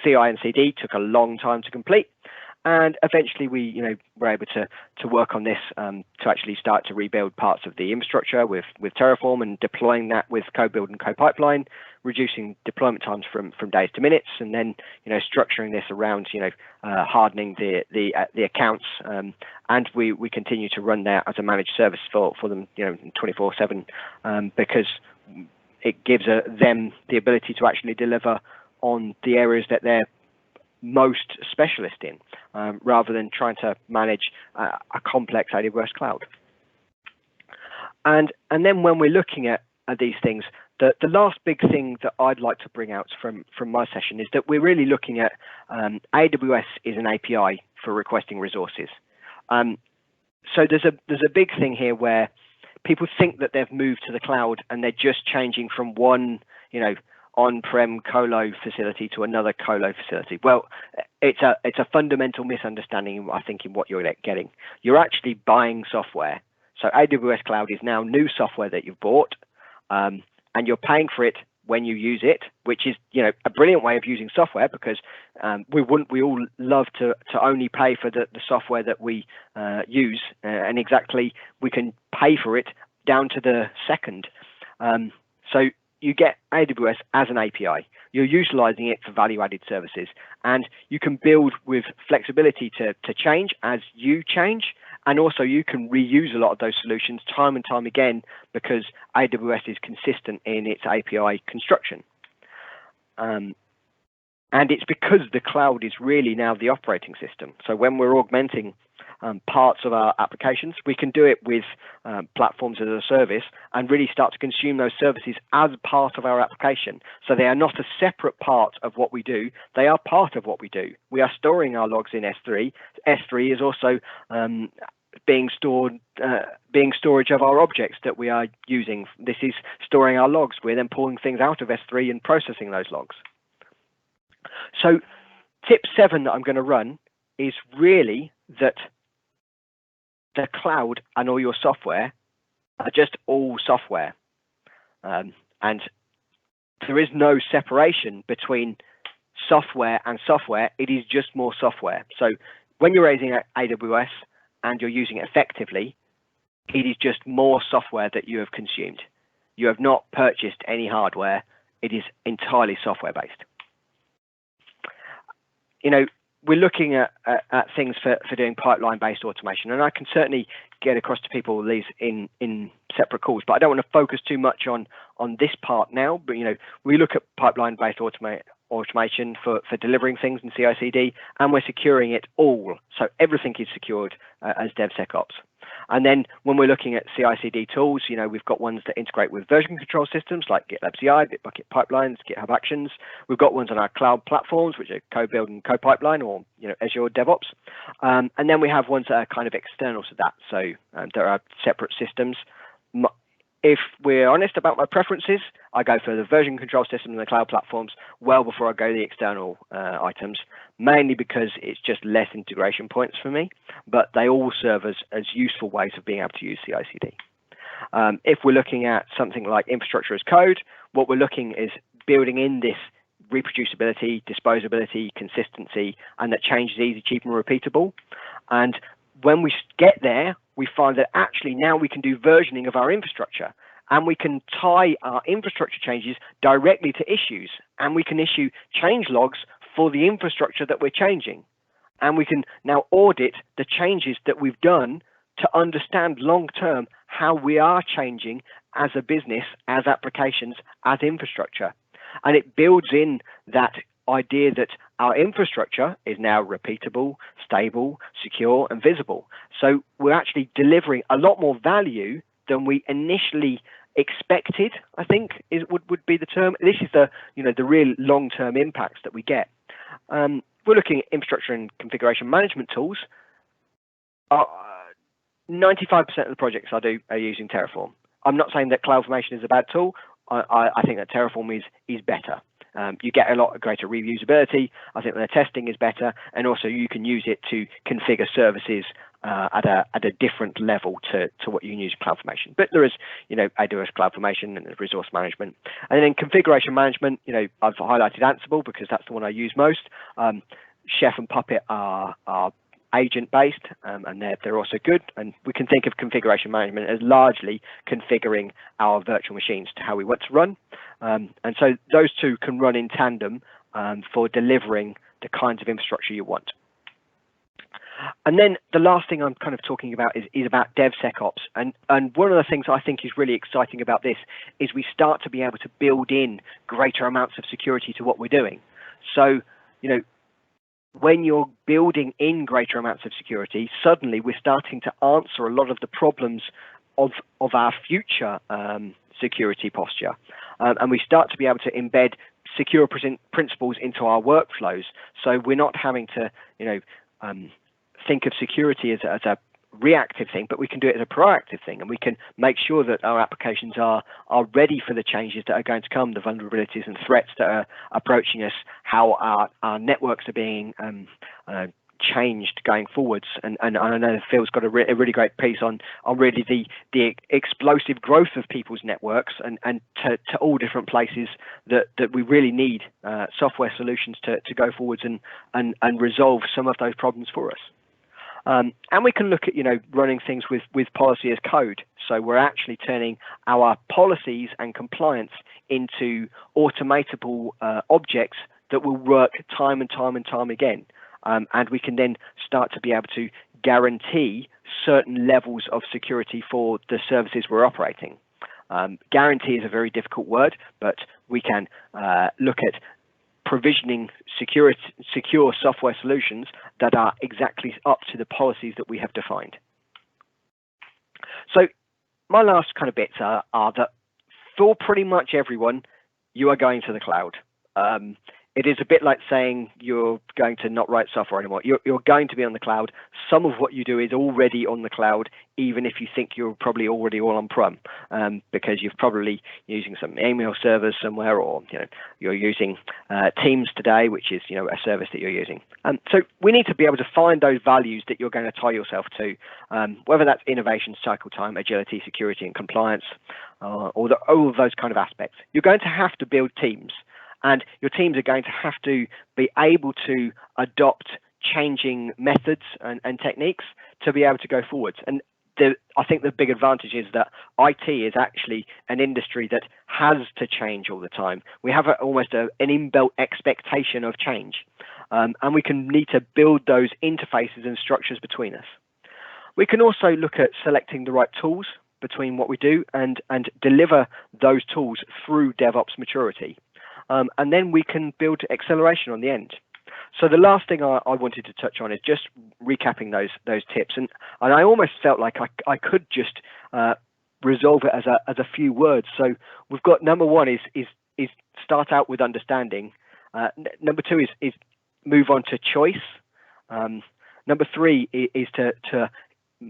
and CD took a long time to complete. And eventually we were able to work on this to actually start to rebuild parts of the infrastructure with Terraform, and deploying that with CodeBuild and CodePipeline, reducing deployment times from days to minutes, and then structuring this around hardening the accounts, and we continue to run that as a managed service for them 24/7, because it gives them the ability to actually deliver on the areas that they're most specialist in, rather than trying to manage a complex AWS cloud. And then when we're looking at these things, the last big thing that I'd like to bring out from my session is that we're really looking at AWS is an API for requesting resources. So there's a big thing here where people think that they've moved to the cloud and they're just changing from one on-prem colo facility to another colo facility? Well, it's a fundamental misunderstanding, I think, in what you're getting. You're actually buying software. So AWS Cloud is now new software that you've bought, and you're paying for it when you use it, which is, you know, a brilliant way of using software, because we all love to only pay for the software that we use, and exactly we can pay for it down to the second. So you get AWS as an API. You're utilizing it for value-added services, and you can build with flexibility to change as you change, and also you can reuse a lot of those solutions time and time again because AWS is consistent in its API construction. And it's because the cloud is really now the operating system. So when we're augmenting parts of our applications, we can do it with platforms as a service and really start to consume those services as part of our application. So they are not a separate part of what we do, they are part of what we do. We are storing our logs in S3. S3 is also being storage of our objects that we are using. This is storing our logs. We're then pulling things out of S3 and processing those logs. So tip 7 that I'm going to run is really that the cloud and all your software are just all software. And there is no separation between software and software. It is just more software. So when you're using AWS and you're using it effectively, it is just more software that you have consumed. You have not purchased any hardware. It is entirely software based. You know, we're looking at things for doing pipeline-based automation, and I can certainly get across to people these in separate calls, but I don't want to focus too much on this part now. But, you know, we look at pipeline-based automation for delivering things in CI/CD, and we're securing it all. So everything is secured as DevSecOps. And then when we're looking at CI/CD tools, you know, we've got ones that integrate with version control systems like GitLab CI, Bitbucket pipelines, GitHub Actions. We've got ones on our cloud platforms, which are co-build and co-pipeline, or, you know, Azure DevOps. And then we have ones that are kind of external to that. So there are separate systems. If we're honest about my preferences, I go for the version control system and the cloud platforms well before I go to the external items, mainly because it's just less integration points for me, but they all serve as useful ways of being able to use CI/CD. If we're looking at something like infrastructure as code, what we're looking is building in this reproducibility, disposability, consistency, and that change is easy, cheap, and repeatable. And when we get there, we find that actually now we can do versioning of our infrastructure, and we can tie our infrastructure changes directly to issues, and we can issue change logs for the infrastructure that we're changing. And we can now audit the changes that we've done to understand long-term how we are changing as a business, as applications, as infrastructure. And it builds in that idea that our infrastructure is now repeatable, stable, secure, and visible. So we're actually delivering a lot more value than we initially expected, I think would be the term. This is the real long-term impacts that we get. We're looking at infrastructure and configuration management tools. 95% of the projects I do are using Terraform. I'm not saying that CloudFormation is a bad tool. I think that Terraform is better. You get a lot greater reusability. I think the testing is better, and also you can use it to configure services at a different level to what you can use in CloudFormation. But there is, you know, AWS CloudFormation and resource management, and then configuration management. You know, I've highlighted Ansible because that's the one I use most. Chef and Puppet are agent based, and they're also good. And we can think of configuration management as largely configuring our virtual machines to how we want to run. And so those two can run in tandem for delivering the kinds of infrastructure you want. And then the last thing I'm kind of talking about is about DevSecOps. And one of the things I think is really exciting about this is we start to be able to build in greater amounts of security to what we're doing. So, you know, when you're building in greater amounts of security, suddenly we're starting to answer a lot of the problems of our future security posture. And we start to be able to embed secure principles into our workflows. So we're not having to, you know, think of security as a reactive thing, but we can do it as a proactive thing, and we can make sure that our applications are ready for the changes that are going to come, the vulnerabilities and threats that are approaching us, how our networks are being changed going forwards. And I know Phil's got a really great piece on really the explosive growth of people's networks and to all different places that we really need software solutions to go forwards and resolve some of those problems for us. And we can look at, running things with policy as code. So we're actually turning our policies and compliance into automatable objects that will work time and time and time again. And we can then start to be able to guarantee certain levels of security for the services we're operating. Guarantee is a very difficult word, but we can look at provisioning secure software solutions that are exactly up to the policies that we have defined. So my last kind of bits are that for pretty much everyone, you are going to the cloud. It is a bit like saying you're going to not write software anymore. You're going to be on the cloud. Some of what you do is already on the cloud, even if you think you're probably already all on-prem, because you're probably using some email servers somewhere, or you're using Teams today, which is a service that you're using. So we need to be able to find those values that you're going to tie yourself to, whether that's innovation, cycle time, agility, security, and compliance, or all of those kind of aspects. You're going to have to build teams. And your teams are going to have to be able to adopt changing methods and techniques to be able to go forwards. And I think the big advantage is that IT is actually an industry that has to change all the time. We have almost an inbuilt expectation of change, and we need to build those interfaces and structures between us. We can also look at selecting the right tools between what we do and deliver those tools through DevOps maturity. And then we can build acceleration on the end. So the last thing I wanted to touch on is just recapping those tips. And I almost felt like I could just resolve it as a few words. So we've got number one is start out with understanding. Number two is move on to choice. Number three is to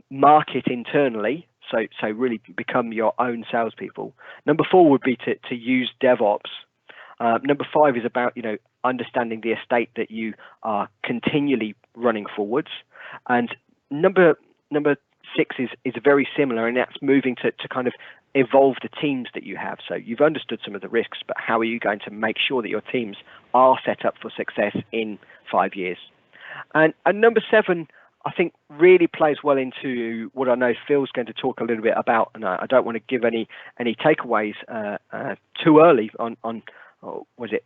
market internally. So really become your own salespeople. Number four would be to use DevOps. Number five is about understanding the estate that you are continually running forwards, and number six is very similar, and that's moving to kind of evolve the teams that you have. So you've understood some of the risks, but how are you going to make sure that your teams are set up for success in 5 years? And number seven, I think, really plays well into what I know Phil's going to talk a little bit about, and I don't want to give any takeaways too early on. Or was it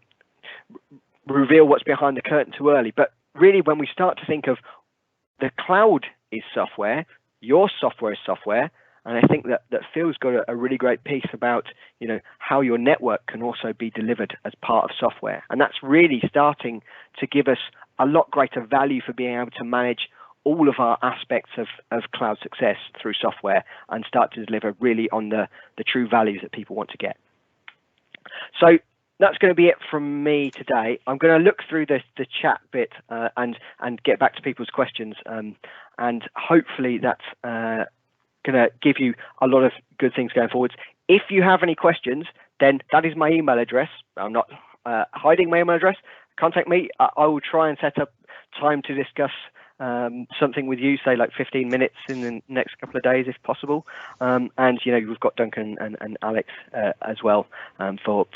reveal what's behind the curtain too early? But really, when we start to think of the cloud is software, your software is software, and I think that Phil's got a really great piece about how your network can also be delivered as part of software, and that's really starting to give us a lot greater value for being able to manage all of our aspects of cloud success through software and start to deliver really on the true values that people want to get. So that's going to be it from me today. I'm going to look through the chat bit and get back to people's questions, and hopefully that's going to give you a lot of good things going forwards. If you have any questions, then that is my email address. I'm not hiding my email address. Contact me. I will try and set up time to discuss something with you, say like 15 minutes in the next couple of days if possible. And we've got Duncan and Alex as well for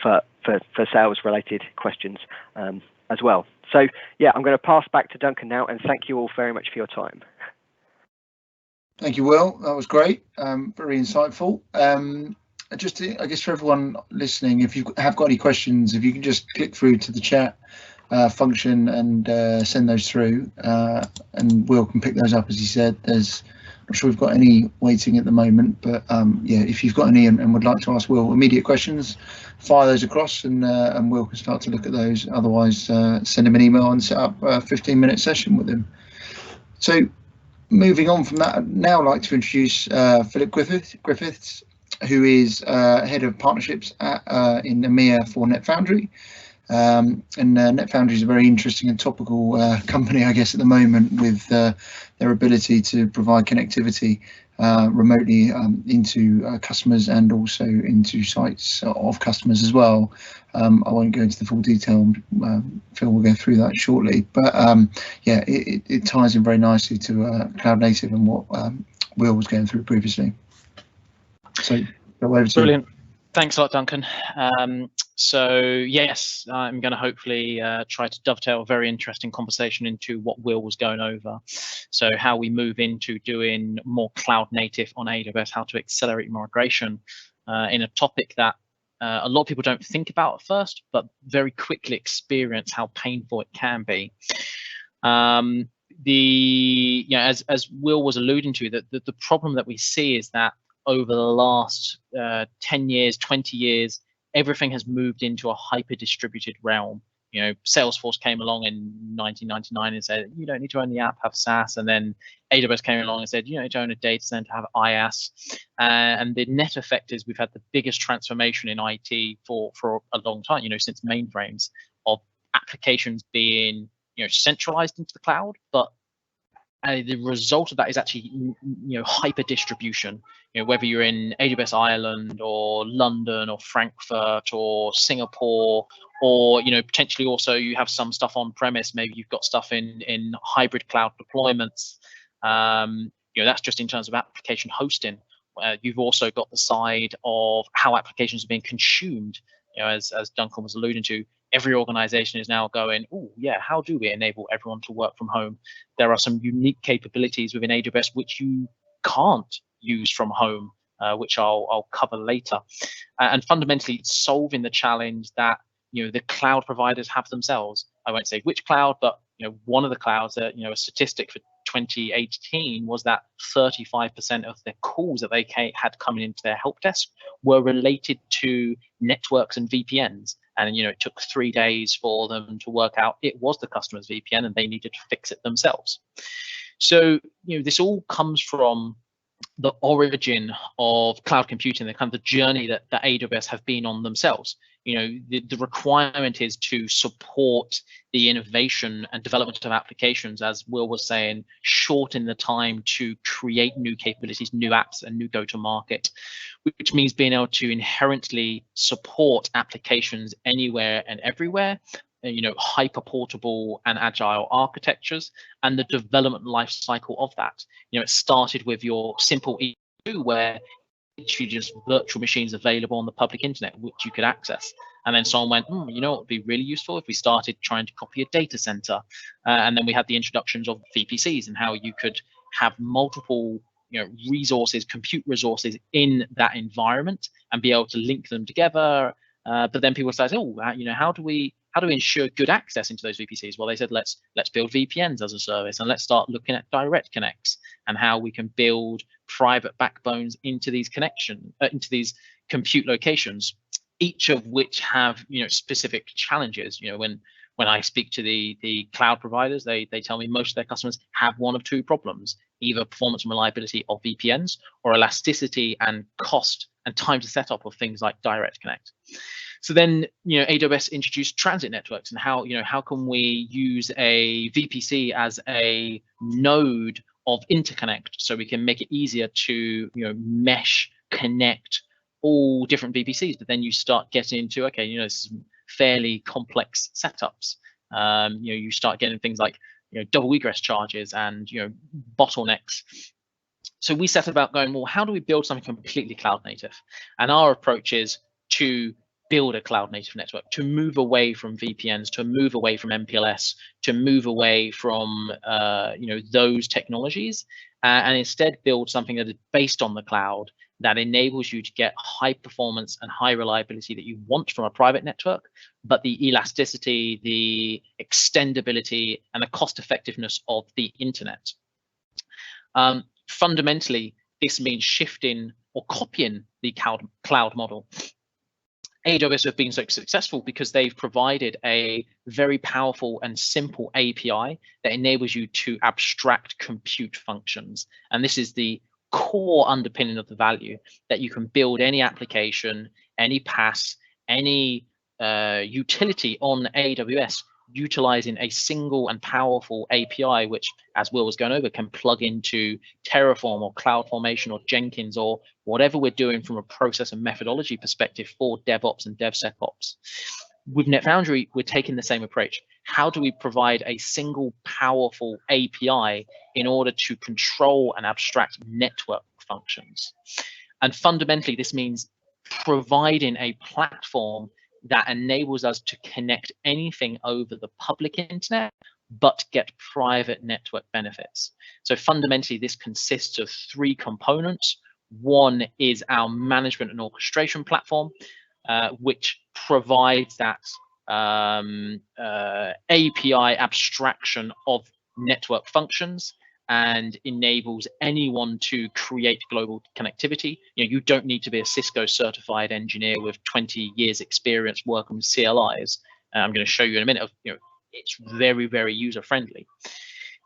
sales related questions as well. So yeah, I'm going to pass back to Duncan now, and thank you all very much for your time. Thank you, Will. That was great. Very insightful. Just I guess for everyone listening, if you have got any questions, if you can just click through to the chat function and send those through, and Will can pick those up. As he said, I'm not sure we've got any waiting at the moment, but yeah, if you've got any and would like to ask Will immediate questions, fire those across, and Will can start to look at those. Otherwise, send him an email and set up a 15-minute session with him. So moving on from that, I'd now like to introduce Phillip Griffiths, who is head of partnerships in EMEA for NetFoundry. And NetFoundry is a very interesting and topical company, I guess, at the moment, with their ability to provide connectivity remotely into customers and also into sites of customers as well. I won't go into the full detail. Phil will go through that shortly, but yeah, it ties in very nicely to cloud native and what Will was going through previously. So over to brilliant. Thanks a lot, Duncan. So yes, I'm going to hopefully try to dovetail a very interesting conversation into what Will was going over. So how we move into doing more cloud native on AWS, how to accelerate migration in a topic that a lot of people don't think about at first, but very quickly experience how painful it can be. As Will was alluding to, the problem that we see is that over the last 10 years, 20 years, everything has moved into a hyper-distributed realm. You know, Salesforce came along in 1999 and said, you don't need to own the app, have SaaS. And then AWS came along and said, you don't need to own a data center, have IaaS. And the net effect is we've had the biggest transformation in IT for a long time, you know, since mainframes, of applications being, you know, centralized into the cloud, but the result of that is actually, you know, hyper distribution. You know, whether you're in AWS Ireland or London or Frankfurt or Singapore, or, you know, potentially also you have some stuff on premise. Maybe you've got stuff in hybrid cloud deployments. You know, that's just in terms of application hosting. You've also got the side of how applications are being consumed. You know, as Duncan was alluding to, every organization is now going, oh yeah, how do we enable everyone to work from home? There are some unique capabilities within AWS which you can't use from home, which I'll cover later. And fundamentally, it's solving the challenge that, you know, the cloud providers have themselves. I won't say which cloud, but, you know, one of the clouds that, you know, a statistic for 2018 was that 35% of their calls that they had coming into their help desk were related to networks and VPNs. And, you know, it took 3 days for them to work out it was the customer's VPN and they needed to fix it themselves. So, you know, this all comes from the origin of cloud computing, the kind of the journey that the AWS have been on themselves. You know, the requirement is to support the innovation and development of applications, as Will was saying, shorten the time to create new capabilities, new apps, and new go-to-market, which means being able to inherently support applications anywhere and everywhere, you know, hyper portable and agile architectures, and the development life cycle of that. You know, it started with your simple E2, where literally just virtual machines available on the public internet which you could access. And then someone went, you know what would be really useful if we started trying to copy a data center. And then we had the introductions of VPCs and how you could have multiple, you know, resources, compute resources in that environment and be able to link them together. But then people started, you know, how do we ensure good access into those VPCs? Well, they said, let's build VPNs as a service, and let's start looking at direct connects and how we can build private backbones into these into these compute locations, each of which have, you know, specific challenges. You know, when I speak to the cloud providers, they tell me most of their customers have one of two problems: either performance and reliability of VPNs, or elasticity and cost and time to set up of things like direct connect. So then, you know, AWS introduced transit networks, and how, you know, how can we use a VPC as a node of interconnect so we can make it easier to, you know, mesh, connect all different VPCs. But then you start getting into, okay, you know, this is fairly complex setups. You know, you start getting things like, you know, double egress charges and, you know, bottlenecks. So we set about going, well, how do we build something completely cloud native? And our approach is to build a cloud native network, to move away from VPNs, to move away from MPLS, to move away from you know, those technologies, and instead build something that is based on the cloud, that enables you to get high performance and high reliability that you want from a private network, but the elasticity, the extendability, and the cost effectiveness of the internet. Fundamentally, this means shifting or copying the cloud model. AWS have been so successful because they've provided a very powerful and simple API that enables you to abstract compute functions. And this is the core underpinning of the value, that you can build any application, any PaaS, any utility on AWS utilizing a single and powerful API, which, as Will was going over, can plug into Terraform or CloudFormation or Jenkins or whatever we're doing from a process and methodology perspective for DevOps and DevSecOps. With NetFoundry, we're taking the same approach. How do we provide a single powerful API in order to control and abstract network functions? And fundamentally, this means providing a platform that enables us to connect anything over the public internet, but get private network benefits. So fundamentally, this consists of 3 components. One is our management and orchestration platform, which provides that API abstraction of network functions and enables anyone to create global connectivity. You don't need to be a Cisco certified engineer with 20 years experience working with CLIs. I'm going to show you in a minute. It's very, very user friendly.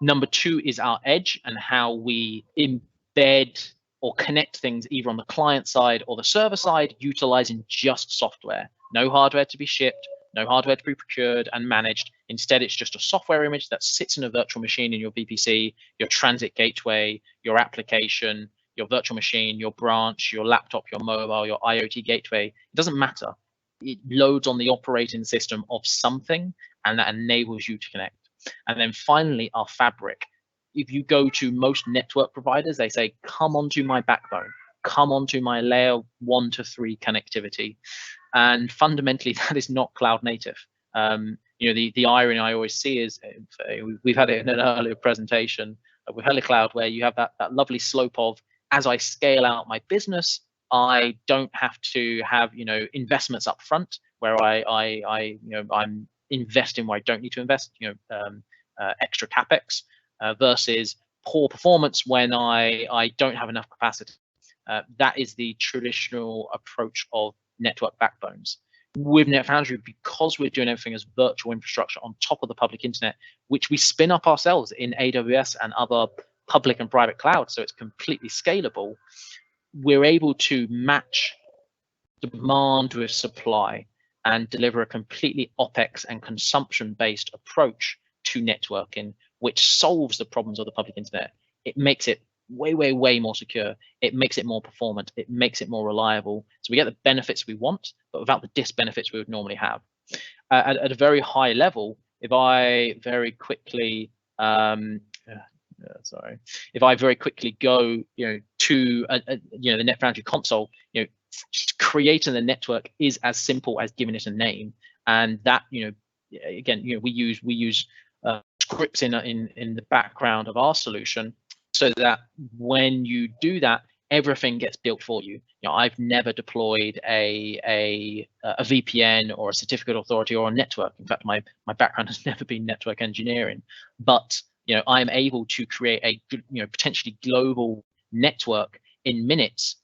Number 2 is our edge and how we embed or connect things either on the client side or the server side, utilizing just software. No hardware to be shipped, no hardware to be procured and managed. Instead, it's just a software image that sits in a virtual machine in your VPC, your transit gateway, your application, your virtual machine, your branch, your laptop, your mobile, your IoT gateway. It doesn't matter. It loads on the operating system of something, and that enables you to connect. And then finally, our fabric. If you go to most network providers, they say, come onto my backbone, come onto my layer 1 to 3 connectivity. And fundamentally, that is not cloud native. The irony I always see is, we've had it in an earlier presentation with HeleCloud, where you have that lovely slope of, as I scale out my business, I don't have to have investments up front where I'm investing where I don't need to invest, extra capex, versus poor performance when I don't have enough capacity. That is the traditional approach of network backbones. With NetFoundry, because we're doing everything as virtual infrastructure on top of the public internet, which we spin up ourselves in AWS and other public and private clouds, so it's completely scalable, we're able to match demand with supply and deliver a completely OpEx and consumption-based approach to networking, which solves the problems of the public internet. It makes it way, way, way more secure. It makes it more performant. It makes it more reliable. So we get the benefits we want, but without the disbenefits we would normally have. At a very high level, if I very quickly, if I very quickly go, to the NetFoundry console, creating the network is as simple as giving it a name, and that, again, we use scripts in the background of our solution, so that when you do that, everything gets built for you. I've never deployed a VPN or a certificate authority or a network. In fact, my background has never been network engineering, but I'm able to create a potentially global network in minutes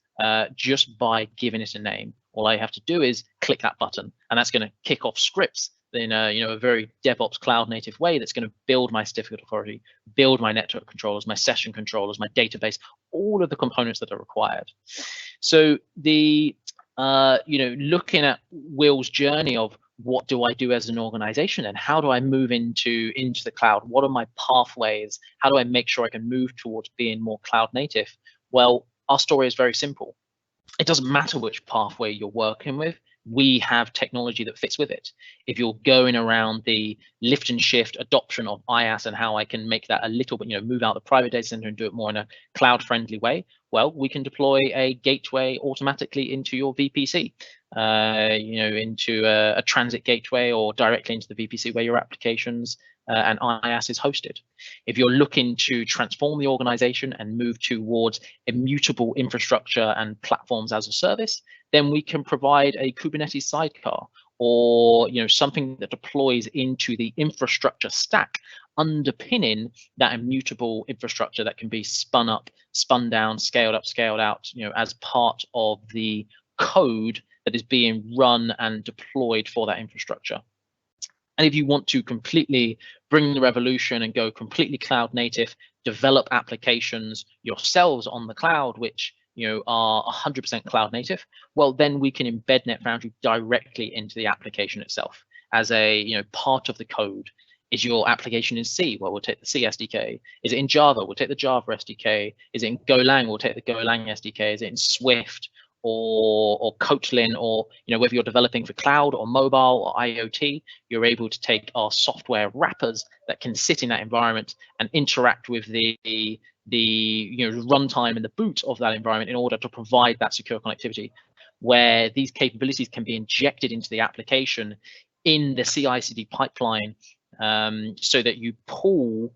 just by giving it a name. All I have to do is click that button, and that's going to kick off scripts in a very DevOps cloud native way that's going to build my certificate authority, build my network controllers, my session controllers, my database, all of the components that are required. So the looking at Will's journey of what do I do as an organization and how do I move into the cloud? What are my pathways? How do I make sure I can move towards being more cloud native? Well, our story is very simple. It doesn't matter which pathway you're working with. We have technology that fits with it. If you're going around the lift and shift adoption of IaaS and how I can make that a little bit, move out the private data center and do it more in a cloud-friendly way, well, we can deploy a gateway automatically into your VPC, into a transit gateway or directly into the VPC where your applications and IaaS is hosted. If you're looking to transform the organization and move towards immutable infrastructure and platforms as a service, then we can provide a Kubernetes sidecar or something that deploys into the infrastructure stack, underpinning that immutable infrastructure that can be spun up, spun down, scaled up, scaled out, as part of the code that is being run and deployed for that infrastructure. And if you want to completely bring the revolution and go completely cloud native, develop applications yourselves on the cloud, which are 100% cloud native, well, then we can embed NetFoundry directly into the application itself as a part of the code. Is your application in C? Well, we'll take the C SDK. Is it in Java? We'll take the Java SDK. Is it in Golang? We'll take the Golang SDK. Is it in Swift or Kotlin, or whether you're developing for cloud or mobile or IoT, you're able to take our software wrappers that can sit in that environment and interact with the runtime and the boot of that environment in order to provide that secure connectivity, where these capabilities can be injected into the application in the CI/CD pipeline, so that you pull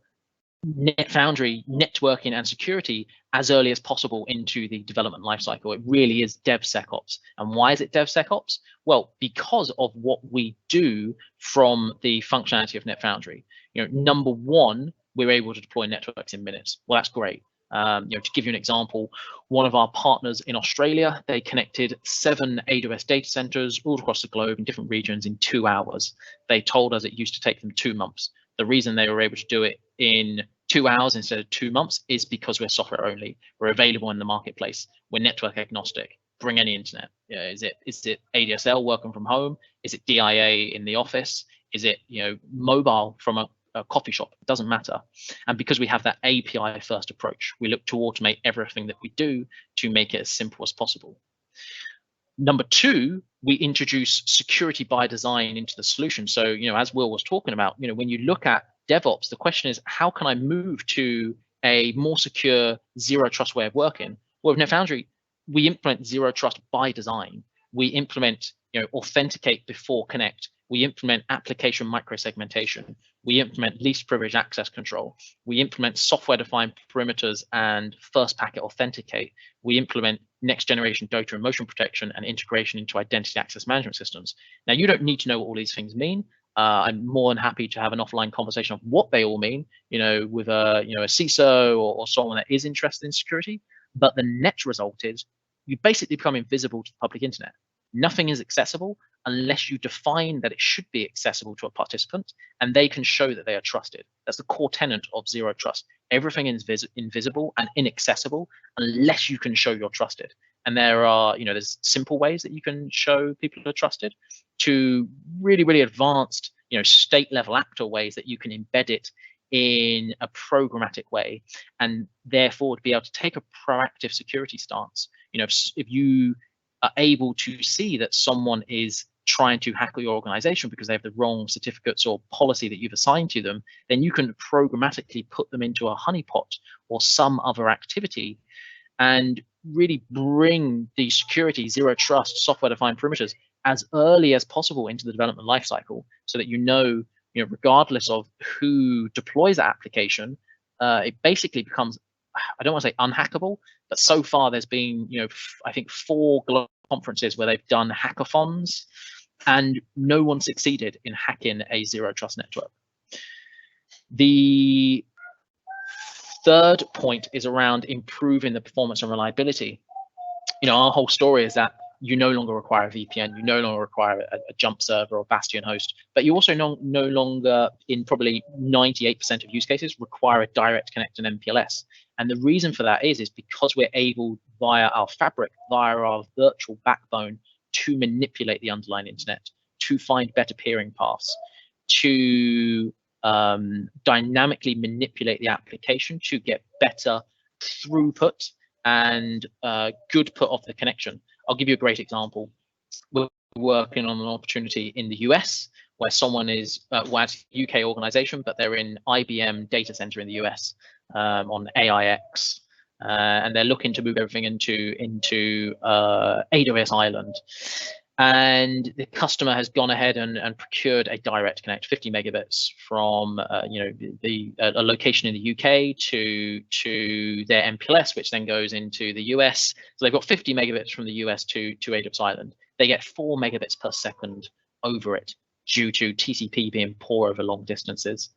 NetFoundry networking and security as early as possible into the development lifecycle. It really is DevSecOps. And why is it DevSecOps? Well, because of what we do from the functionality of NetFoundry. Number one, we're able to deploy networks in minutes. Well, that's great. To give you an example, one of our partners in Australia, they connected 7 AWS data centers all across the globe in different regions in 2 hours. They told us it used to take them 2 months. The reason they were able to do it in 2 hours instead of 2 months is because we're software only. We're available in the marketplace. We're network agnostic. Bring any internet. Is it ADSL working from home? Is it DIA in the office? Is it mobile from a coffee shop? It doesn't matter. And because we have that API first approach, we look to automate everything that we do to make it as simple as possible. Number two, we introduce security by design into the solution. So, as Will was talking about, when you look at DevOps, the question is, how can I move to a more secure zero trust way of working? Well, with NetFoundry, we implement zero trust by design. We implement, authenticate before connect. We implement application microsegmentation. We implement least privilege access control. We implement software-defined perimeters and first packet authenticate. We implement next generation data and motion protection and integration into identity access management systems. Now, you don't need to know what all these things mean. I'm more than happy to have an offline conversation of what they all mean, with a CISO or someone that is interested in security. But the net result is you basically become invisible to the public internet. Nothing is accessible unless you define that it should be accessible to a participant and they can show that they are trusted. That's the core tenet of zero trust. Everything is invisible and inaccessible unless you can show you're trusted. And there are, there's simple ways that you can show people are trusted, to really, really advanced, state level actor ways that you can embed it in a programmatic way, and therefore to be able to take a proactive security stance. If you are able to see that someone is trying to hack your organization because they have the wrong certificates or policy that you've assigned to them, then you can programmatically put them into a honeypot or some other activity and really bring the security, zero trust, software-defined perimeters as early as possible into the development lifecycle, so that regardless of who deploys that application, it basically becomes, I don't want to say unhackable, but so far there's been, I think 4 global conferences where they've done hackathons, and no one succeeded in hacking a zero trust network. The third point is around improving the performance and reliability. Our whole story is that you no longer require a VPN, you no longer require a jump server or bastion host, but you also no longer, in probably 98% of use cases, require a direct connect and MPLS. And the reason for that is because we're able, via our fabric, via our virtual backbone, to manipulate the underlying internet, to find better peering paths, to dynamically manipulate the application to get better throughput and good put of the connection. I'll give you a great example. We're working on an opportunity in the US where someone is, well, it's a UK organization, but they're in IBM data center in the US on AIX, and they're looking to move everything into AWS Island. And the customer has gone ahead and procured a direct connect, 50 megabits from a location in the UK to their MPLS, which then goes into the US. So they've got 50 megabits from the US to AWS Island. They get 4 megabits per second over it due to TCP being poor over long distances.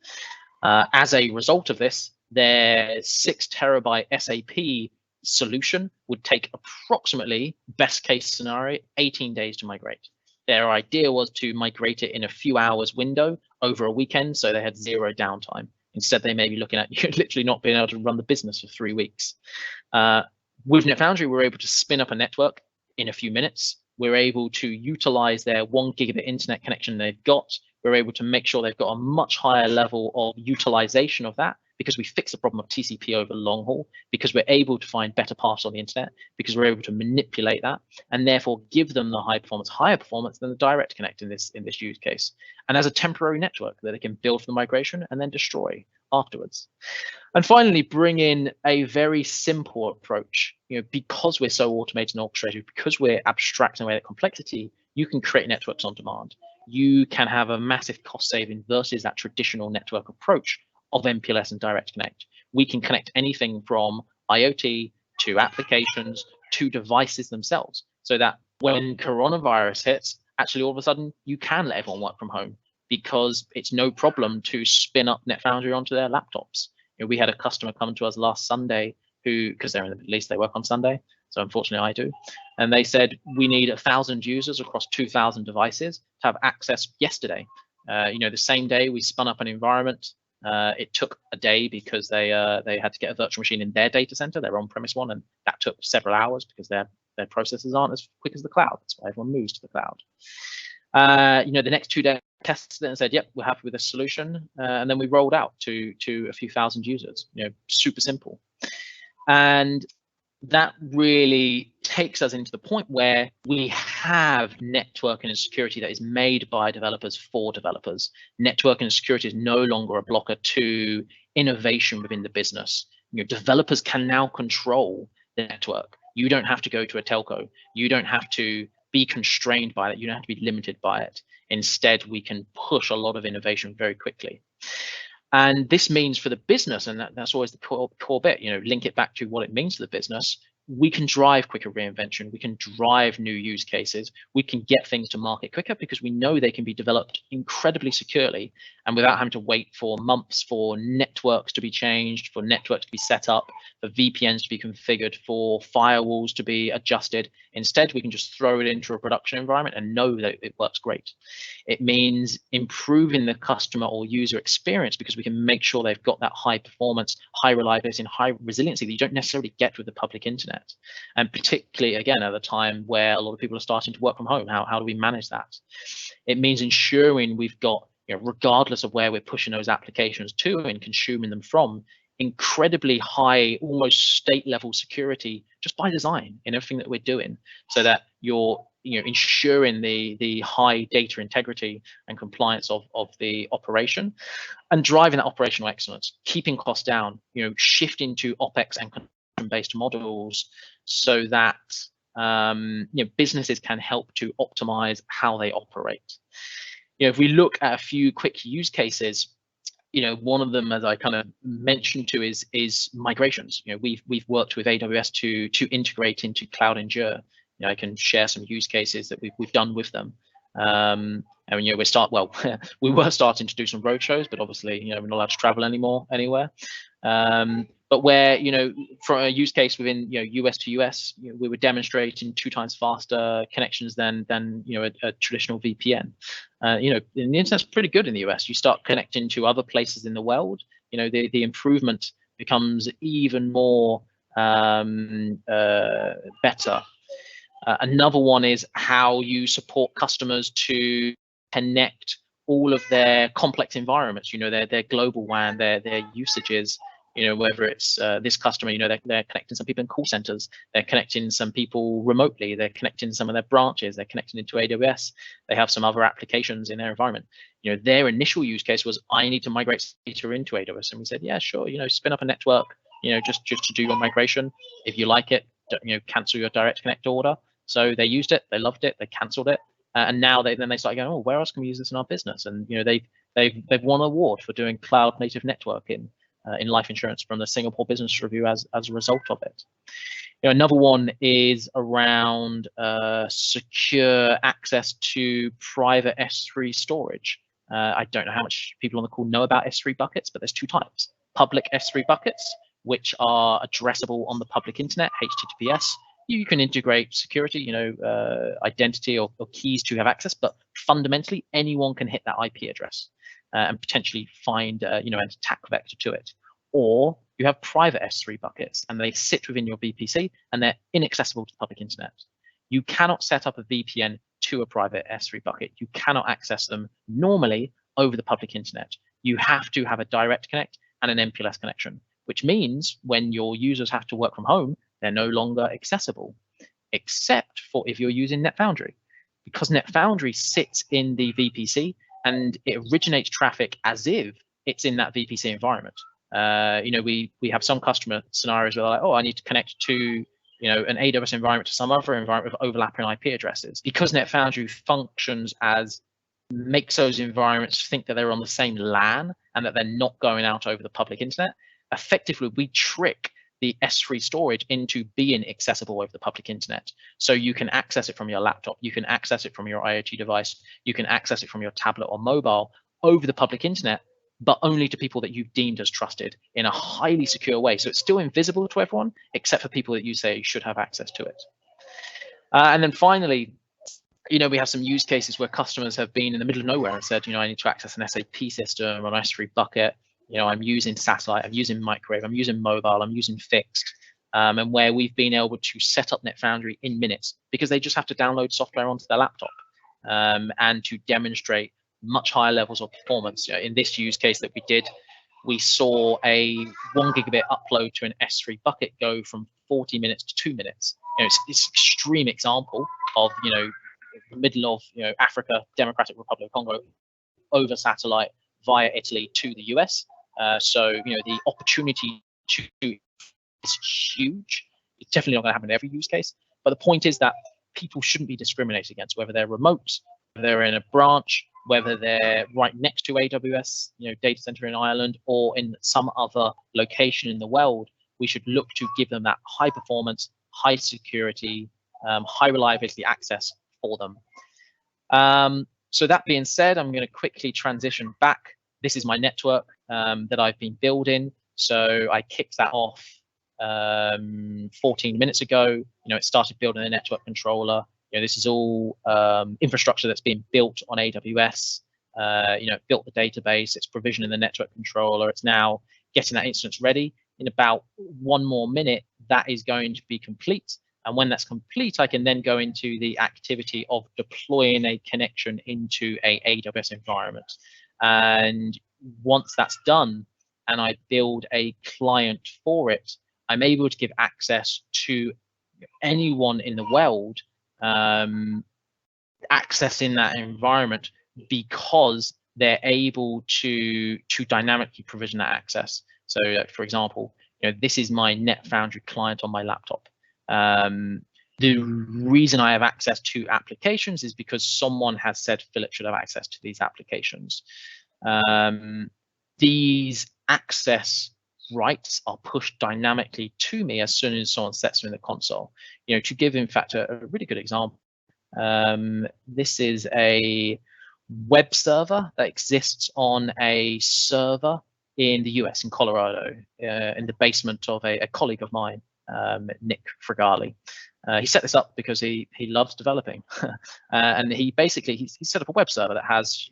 As a result of this, their 6 terabyte SAP solution would take approximately, best case scenario, 18 days to migrate. Their idea was to migrate it in a few hours window over a weekend, so they had 0 downtime. Instead, they may be looking at literally not being able to run the business for 3 weeks. With NetFoundry, we're able to spin up a network in a few minutes. We're able to utilize their 1 gigabit internet connection they've got. We're able to make sure they've got a much higher level of utilization of that, because we fix the problem of TCP over long haul, because we're able to find better paths on the internet, because we're able to manipulate that, and therefore give them the higher performance than the direct connect in this use case. And as a temporary network that they can build for the migration and then destroy afterwards. And finally, bring in a very simple approach. Because we're so automated and orchestrated, because we're abstracting away that complexity, you can create networks on demand. You can have a massive cost saving versus that traditional network approach of MPLS and direct connect. We can connect anything from IoT to applications to devices themselves, so that when coronavirus hits, actually all of a sudden you can let everyone work from home, because it's no problem to spin up NetFoundry onto their laptops. We had a customer come to us last Sunday who, because they're in the Middle East, they work on Sunday, so unfortunately I do, and they said we need 1,000 users across 2,000 devices to have access yesterday. The same day we spun up an environment. It took a day because they had to get a virtual machine in their data center, their on-premise one, and that took several hours because their processes aren't as quick as the cloud. That's why everyone moves to the cloud. The next 2 days tested it and said, yep, we're happy with this solution, and then we rolled out to a few thousand users. Super simple. And that really takes us into the point where we have networking and security that is made by developers for developers. Networking and security is no longer a blocker to innovation within the business. Developers can now control the network. You don't have to go to a telco. You don't have to be constrained by it. You don't have to be limited by it. Instead, we can push a lot of innovation very quickly. And this means for the business, and that's always the core bit, link it back to what it means to the business. We can drive quicker reinvention. We can drive new use cases. We can get things to market quicker because we know they can be developed incredibly securely and without having to wait for months for networks to be changed, for networks to be set up, for VPNs to be configured, for firewalls to be adjusted. Instead, we can just throw it into a production environment and know that it works great. It means improving the customer or user experience because we can make sure they've got that high performance, high reliability, and high resiliency that you don't necessarily get with the public internet. And particularly, again, at a time where a lot of people are starting to work from home, how do we manage that? It means ensuring we've got, regardless of where we're pushing those applications to and consuming them from, incredibly high, almost state level security just by design in everything that we're doing, so that you're ensuring the high data integrity and compliance of the operation and driving that operational excellence, keeping costs down, shifting to OpEx and based models so that businesses can help to optimize how they operate. If we look at a few quick use cases, one of them, as I kind of mentioned to, is migrations. We've worked with AWS to integrate into CloudEndure. I can share some use cases that we've done with them. And we were starting to do some roadshows, but obviously we're not allowed to travel anywhere. But where from a use case within US to US, we were demonstrating 2 times faster connections than a traditional VPN. The internet's pretty good in the US. You start connecting to other places in the world, the improvement becomes even more better. Another one is how you support customers to connect all of their complex environments, their global WAN, their usages, whether it's this customer, they're connecting some people in call centers, they're connecting some people remotely, they're connecting some of their branches, they're connecting into AWS, they have some other applications in their environment. Their initial use case was, I need to migrate data into AWS. And we said, yeah, sure, spin up a network, just to do your migration. If you like it, cancel your direct connect order. So they used it, they loved it, they cancelled it, and now they started going, oh, where else can we use this in our business? And they've won an award for doing cloud native networking in life insurance from the Singapore Business Review as a result of it. Another one is around secure access to private S3 storage. I don't know how much people on the call know about S3 buckets, but there's 2 types: public S3 buckets, which are addressable on the public internet, HTTPS. You can integrate security, identity or keys to have access, but fundamentally anyone can hit that IP address and potentially find, an attack vector to it. Or You have private S3 buckets, and they sit within your VPC, and they're inaccessible to the public internet. You cannot set up a VPN to a private S3 bucket. You cannot access them normally over the public internet. You have to have a direct connect and an MPLS connection, which means when your users have to work from home, they're no longer accessible, except for if you're using NetFoundry. Because NetFoundry sits in the VPC and it originates traffic as if it's in that VPC environment. We have some customer scenarios where they're like, oh, I need to connect to an AWS environment to some other environment with overlapping IP addresses. Because NetFoundry functions as makes those environments think that they're on the same LAN and that they're not going out over the public internet, effectively we trick the S3 storage into being accessible over the public internet. So you can access it from your laptop, you can access it from your IoT device, you can access it from your tablet or mobile over the public internet, but only to people that you've deemed as trusted in a highly secure way. So it's still invisible to everyone, except for people that you say should have access to it. And then finally, we have some use cases where customers have been in the middle of nowhere and said, I need to access an SAP system or an S3 bucket. I'm using satellite, I'm using microwave, I'm using mobile, I'm using fixed, and where we've been able to set up NetFoundry in minutes because they just have to download software onto their laptop and to demonstrate much higher levels of performance. In this use case that we did, we saw a 1 gigabit upload to an S3 bucket go from 40 minutes to 2 minutes. It's an extreme example of the middle of Africa, Democratic Republic of Congo, over satellite via Italy to the US. So the opportunity to is huge. It's definitely not going to happen in every use case. But the point is that people shouldn't be discriminated against, whether they're remote, whether they're in a branch, whether they're right next to AWS, data center in Ireland, or in some other location in the world. We should look to give them that high performance, high security, high reliability access for them. So that being said, I'm going to quickly transition back. This is my network that I've been building. So I kicked that off 14 minutes ago. It started building a network controller. This is all infrastructure that's been built on AWS. Built the database. It's provisioning the network controller. It's now getting that instance ready. In about 1 more minute, that is going to be complete. And when that's complete, I can then go into the activity of deploying a connection into a AWS environment. And once that's done, and I build a client for it, I'm able to give access to anyone in the world accessing that environment because they're able to dynamically provision that access. So, for example, this is my NetFoundry client on my laptop. The reason I have access to applications is because someone has said Phillip should have access to these applications. These access rights are pushed dynamically to me as soon as someone sets them in the console. To give, in fact, a really good example, this is a web server that exists on a server in the US, in Colorado, in the basement of a colleague of mine, Nick Fregali. He set this up because he loves developing, and he set up a web server that has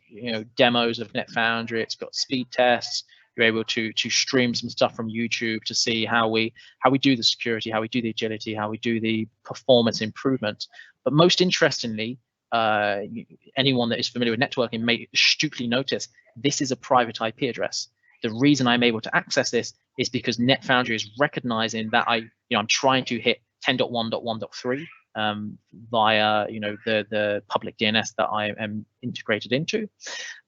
demos of NetFoundry. It's got speed tests. You're able to stream some stuff from YouTube to see how we do the security, how we do the agility, how we do the performance improvement. But most interestingly, anyone that is familiar with networking may astutely notice this is a private IP address. The reason I'm able to access this is because NetFoundry is recognizing that I'm trying to hit 10.1.1.3 via the public DNS that I am integrated into,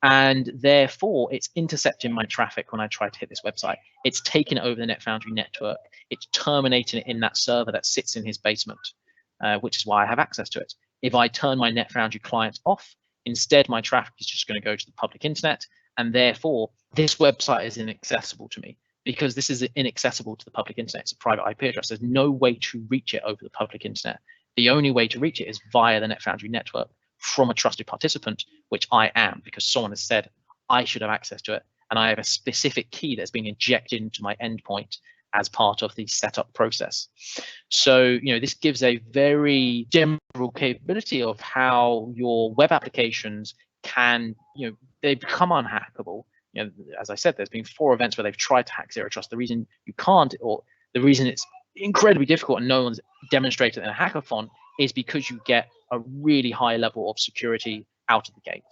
and therefore it's intercepting my traffic when I try to hit this website. It's taking it over the NetFoundry network. It's terminating it in that server that sits in his basement, which is why I have access to it. If I turn my NetFoundry client off, instead my traffic is just going to go to the public internet, and therefore this website is inaccessible to me. Because this is inaccessible to the public internet. It's a private IP address. There's no way to reach it over the public internet. The only way to reach it is via the NetFoundry network from a trusted participant, which I am, because someone has said I should have access to it, and I have a specific key that's being injected into my endpoint as part of the setup process. So, this gives a very general capability of how your web applications can, they become unhackable. you know, as I said, there's been 4 events where they've tried to hack zero trust. The reason you can't, or the reason it's incredibly difficult and no one's demonstrated in a hackathon, is because you get a really high level of security out of the gate.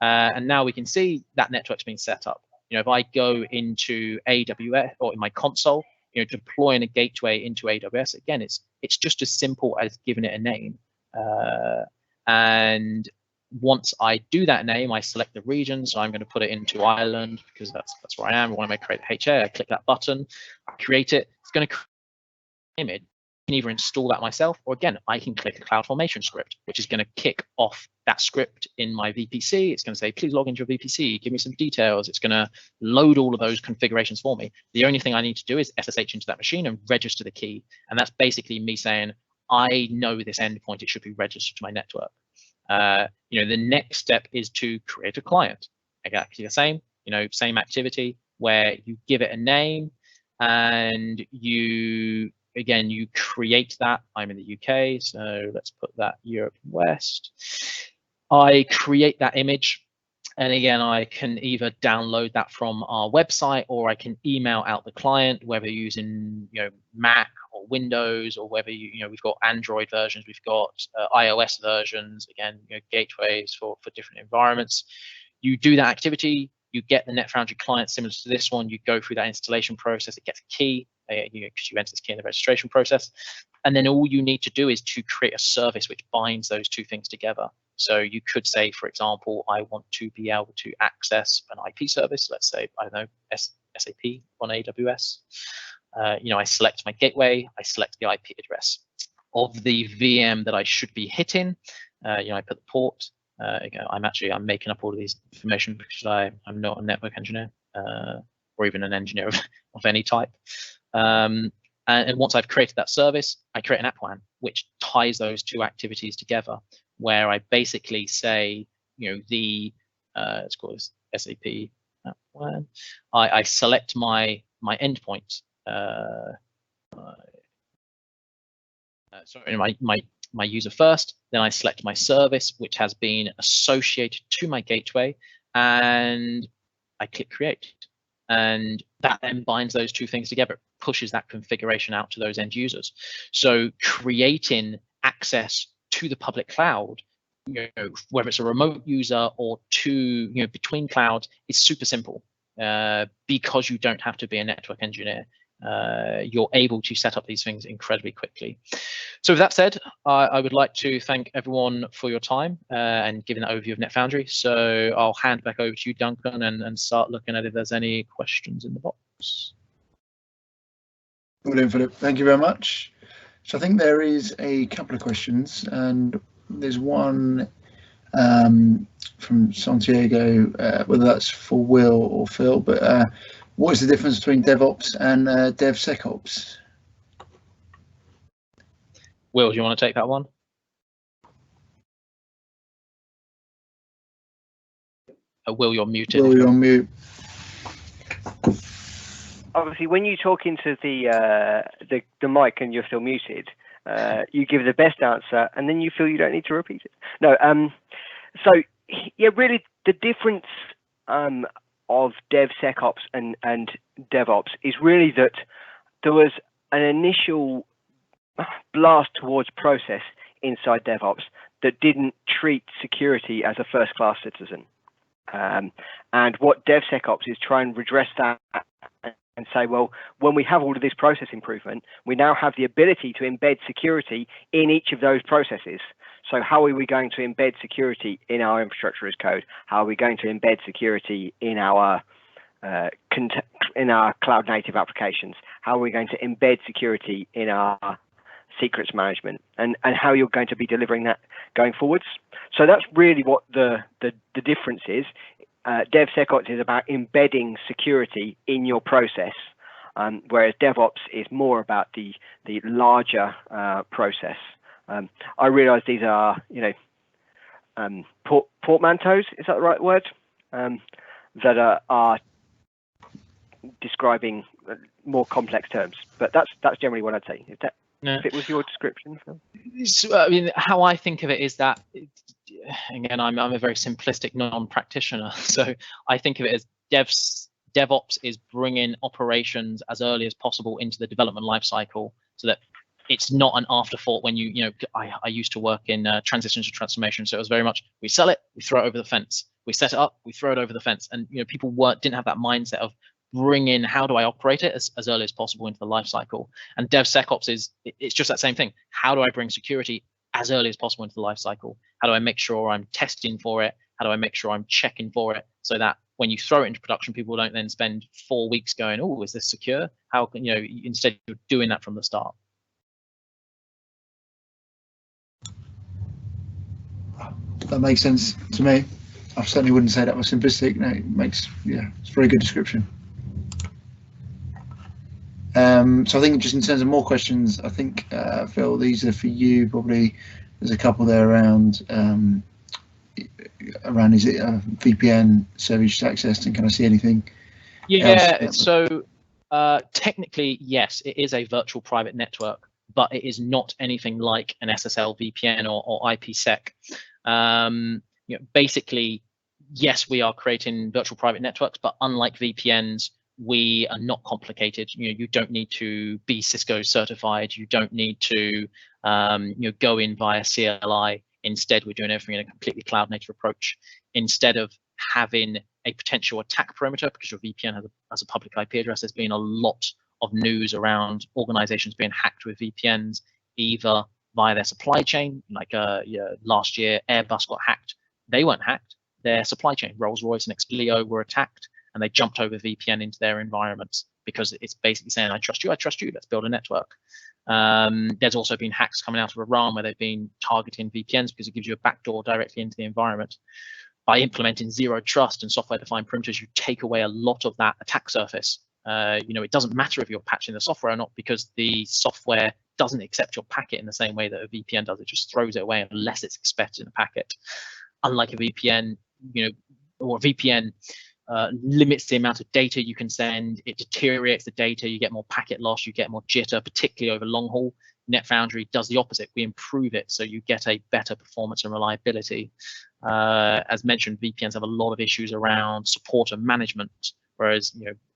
And now we can see that network's been set up. You know, if I go into AWS or in my console, you know, deploying a gateway into AWS, again, it's just as simple as giving it a name. And once I do that name, I select the region. So I'm going to put it into Ireland because that's where I am. I want to create the HA. I click that button, I create it. It's going to create an image. I can either install that myself, or again, I can click a CloudFormation script, which is going to kick off that script in my VPC. It's going to say, please log into your VPC, give me some details. It's going to load all of those configurations for me. The only thing I need to do is SSH into that machine and register the key. And that's basically me saying, I know this endpoint, it should be registered to my network. You know, the next step is to create a client. Exactly the same, you know, same activity where you give it a name and you create that. I'm in the UK, so let's put that Europe West. I create that image, and again, I can either download that from our website, or I can email out the client, whether using, you know, Mac or Windows, or whether you know, we've got Android versions, we've got iOS versions, again, you know, gateways for different environments. You do that activity, you get the NetFoundry client similar to this one, you go through that installation process, it gets a key, because you enter this key in the registration process, and then all you need to do is to create a service which binds those 2 things together. So you could say, for example, I want to be able to access an IP service, let's say, I don't know, SAP on AWS. You know, I select my gateway, I select the IP address of the VM that I should be hitting. You know, I put the port. Again, I'm making up all of these information because I'm not a network engineer or even an engineer of any type. And once I've created that service, I create an app WAN, which ties those 2 activities together, where I basically say, you know, let's call this SAP app WAN. I select my endpoint. Sorry, my user first. Then I select my service, which has been associated to my gateway, and I click create. And that then binds those 2 things together, pushes that configuration out to those end users. So creating access to the public cloud, you know, whether it's a remote user or between clouds, is super simple because you don't have to be a network engineer. You're able to set up these things incredibly quickly. So with that said, I would like to thank everyone for your time and giving that overview of NetFoundry. So I'll hand back over to you, Duncan, and start looking at if there's any questions in the box. Brilliant, Philip. Thank you very much. So I think there is a couple of questions, and there's one from Santiago, whether that's for Will or Phil, but what is the difference between DevOps and DevSecOps? Will, do you want to take that one? Will, you're muted. Will, you're on mute. Obviously, when you talk into the mic and you're still muted, you give the best answer, and then you feel you don't need to repeat it. No, so yeah, really the difference of DevSecOps and DevOps is really that there was an initial blast towards process inside DevOps that didn't treat security as a first-class citizen. And what DevSecOps is trying to redress that and say, well, when we have all of this process improvement, we now have the ability to embed security in each of those processes. So how are we going to embed security in our infrastructure as code? How are we going to embed security in our cloud native applications? How are we going to embed security in our secrets management, and how you're going to be delivering that going forwards? So that's really what the difference is. DevSecOps is about embedding security in your process, whereas DevOps is more about the larger process. I realise these are, portmanteaus, is that the right word? That are describing more complex terms, but that's generally what I'd say. If it was your description. So, I mean, how I think of it is that, again, I'm a very simplistic non-practitioner, so I think of it as DevOps is bringing operations as early as possible into the development lifecycle, so that it's not an afterthought when I used to work in transitions to transformation, so it was very much we sell it, we throw it over the fence, we set it up, we throw it over the fence, and people didn't have that mindset of bring in how do I operate it as early as possible into the lifecycle. And DevSecOps it's just that same thing. How do I bring security as early as possible into the lifecycle? How do I make sure I'm testing for it? How do I make sure I'm checking for it, so that when you throw it into production, people don't then spend 4 weeks going, oh, is this secure? How can instead you're doing that from the start. That makes sense to me. I certainly wouldn't say that was simplistic. No, it's a very good description. So I think just in terms of more questions, I think Phil, these are for you probably. There's a couple there around is it VPN service access, and can I see anything? Yeah, so technically yes, it is a virtual private network, but it is not anything like an SSL VPN or IPsec. Basically, yes, we are creating virtual private networks, but unlike VPNs, we are not complicated. You don't need to be Cisco certified. You don't need to go in via CLI. Instead, we're doing everything in a completely cloud native approach. Instead of having a potential attack perimeter, because your VPN has a public IP address, there's been a lot of news around organizations being hacked with VPNs, either via their supply chain, like last year Airbus got hacked. They weren't hacked. Their supply chain, Rolls-Royce and Explio, were attacked, and they jumped over VPN into their environments because it's basically saying, I trust you, let's build a network. There's also been hacks coming out of Iran where they've been targeting VPNs because it gives you a backdoor directly into the environment. By implementing zero trust and software-defined perimeters, you take away a lot of that attack surface. It doesn't matter if you're patching the software or not, because the software doesn't accept your packet in the same way that a VPN does. It just throws it away unless it's expected in a packet. Unlike a VPN, or a VPN limits the amount of data you can send. It deteriorates the data. You get more packet loss. You get more jitter, particularly over long haul. NetFoundry does the opposite. We improve it so you get a better performance and reliability. As mentioned, VPNs have a lot of issues around support and management, whereas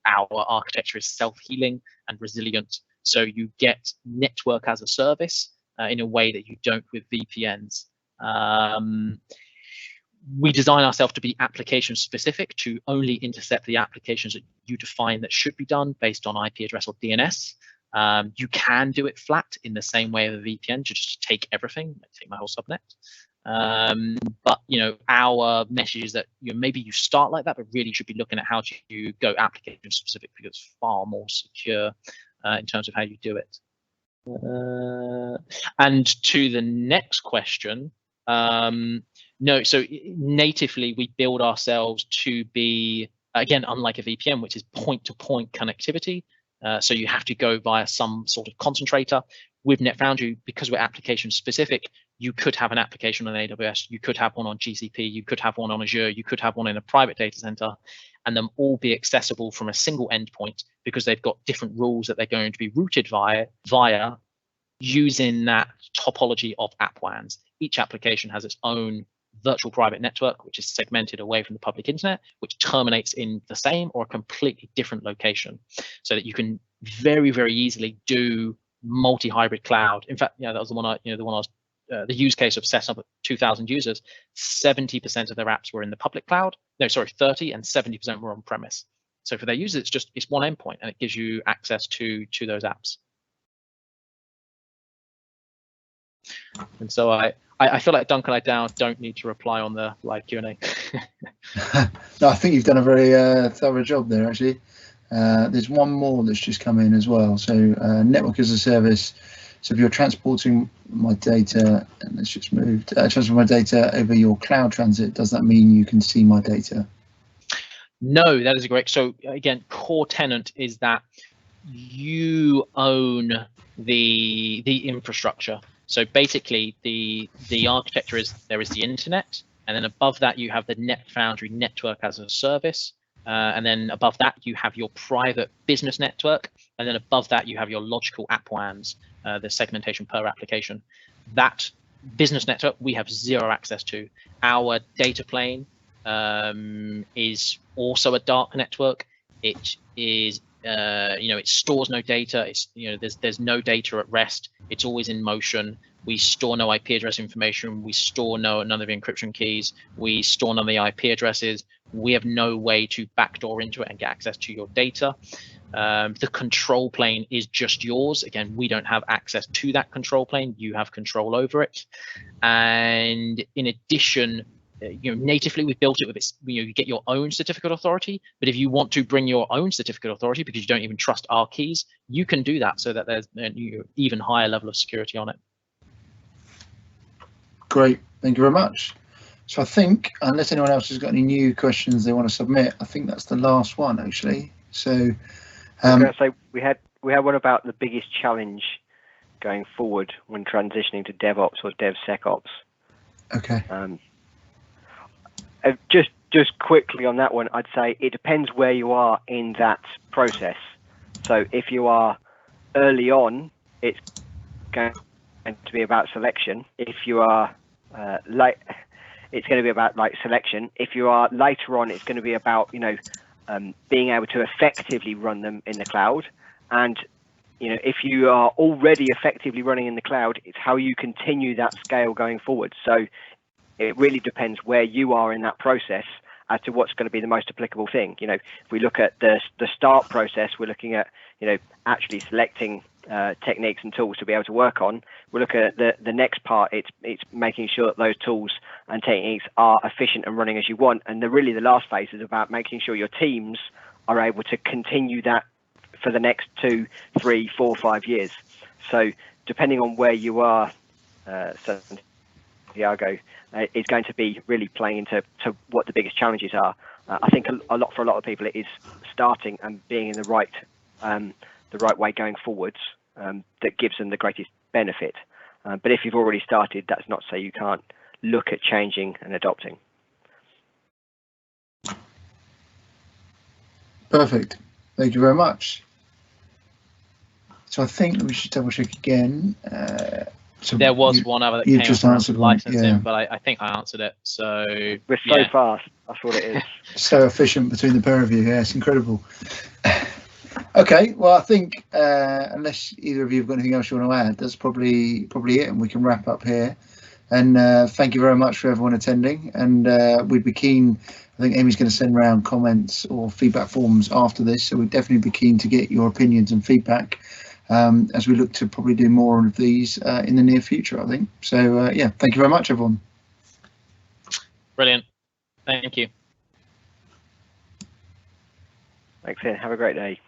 our architecture is self-healing and resilient. So you get network as a service in a way that you don't with VPNs. We design ourselves to be application specific, to only intercept the applications that you define that should be done based on IP address or DNS. You can do it flat in the same way of a VPN, to just take everything, take my whole subnet. But our message is that maybe you start like that, but really should be looking at how to go application specific, because it's far more secure in terms of how you do it. And to the next question, no, so natively we build ourselves to be, again, unlike a VPN, which is point-to-point connectivity. So you have to go via some sort of concentrator. With NetFoundry, because we're application specific, you could have an application on AWS, you could have one on GCP, you could have one on Azure, you could have one in a private data center, and them all be accessible from a single endpoint, because they've got different rules that they're going to be routed via using that topology of app WANs. Each application has its own virtual private network, which is segmented away from the public internet, which terminates in the same or a completely different location, so that you can very, very easily do multi-hybrid cloud. In fact, that was the one I was the use case of setting up 2,000 users. 70% of their apps were in the public cloud. No, sorry, 30 and 70% were on premise. So for their users, it's one endpoint, and it gives you access to those apps. And so I feel like Duncan, I don't need to reply on the live Q&A. No, I think you've done a very thorough job there, actually. There's one more that's just come in as well. So network as a service. So if you're transporting my data, and let's just move, transfer my data over your cloud transit, does that mean you can see my data? No, that is correct. So again, core tenant is that you own the infrastructure. So basically, the architecture is there is the internet, and then above that you have the NetFoundry network as a service, and then above that you have your private business network, and then above that you have your logical app WANs, the segmentation per application. That business network we have zero access to. Our data plane is also a dark network. It is, it stores no data. It's, there's no data at rest. It's always in motion. We store no IP address information. We store none of the encryption keys. We store none of the IP addresses. We have no way to backdoor into it and get access to your data. The control plane is just yours. Again, we don't have access to that control plane. You have control over it. And in addition, natively we've built it with its, you get your own certificate authority. But if you want to bring your own certificate authority because you don't even trust our keys, you can do that so that there's an even higher level of security on it. Great, thank you very much. So I think, unless anyone else has got any new questions they want to submit, I think that's the last one actually. So I was going to say we had one about the biggest challenge going forward when transitioning to DevOps or DevSecOps. Okay. Just quickly on that one, I'd say it depends where you are in that process. So if you are early on, it's going to be about selection. If you are late, it's going to be about selection. If you are later on, it's going to be about being able to effectively run them in the cloud. And if you are already effectively running in the cloud, it's how you continue that scale going forward. So it really depends where you are in that process as to what's going to be the most applicable thing. If we look at the start process, we're looking at actually selecting techniques and tools to be able to work on. We're looking at the next part. It's making sure that those tools and techniques are efficient and running as you want. And really the last phase is about making sure your teams are able to continue that for the next 2, 3, 4, 5 years. So depending on where you are, Santiago, is going to be really playing into what the biggest challenges are. I think for a lot of people it is starting and being in the right way going forwards that gives them the greatest benefit. But if you've already started, that's not to say you can't look at changing and adopting. Perfect. Thank you very much. So I think we should double check again. So there was one other that came just up answered licensing, yeah. but I think I answered it. So we're so fast. That's what it is. So efficient between the pair of you. Yeah, it's incredible. Okay, well, I think unless either of you have got anything else you want to add, that's probably it, and we can wrap up here. And thank you very much for everyone attending. And we'd be keen. I think Amy's going to send around comments or feedback forms after this, so we'd definitely be keen to get your opinions and feedback as we look to probably do more of these in the near future, I think. So yeah, thank you very much, everyone. Brilliant. Thank you. Thanks, Ian. Have a great day.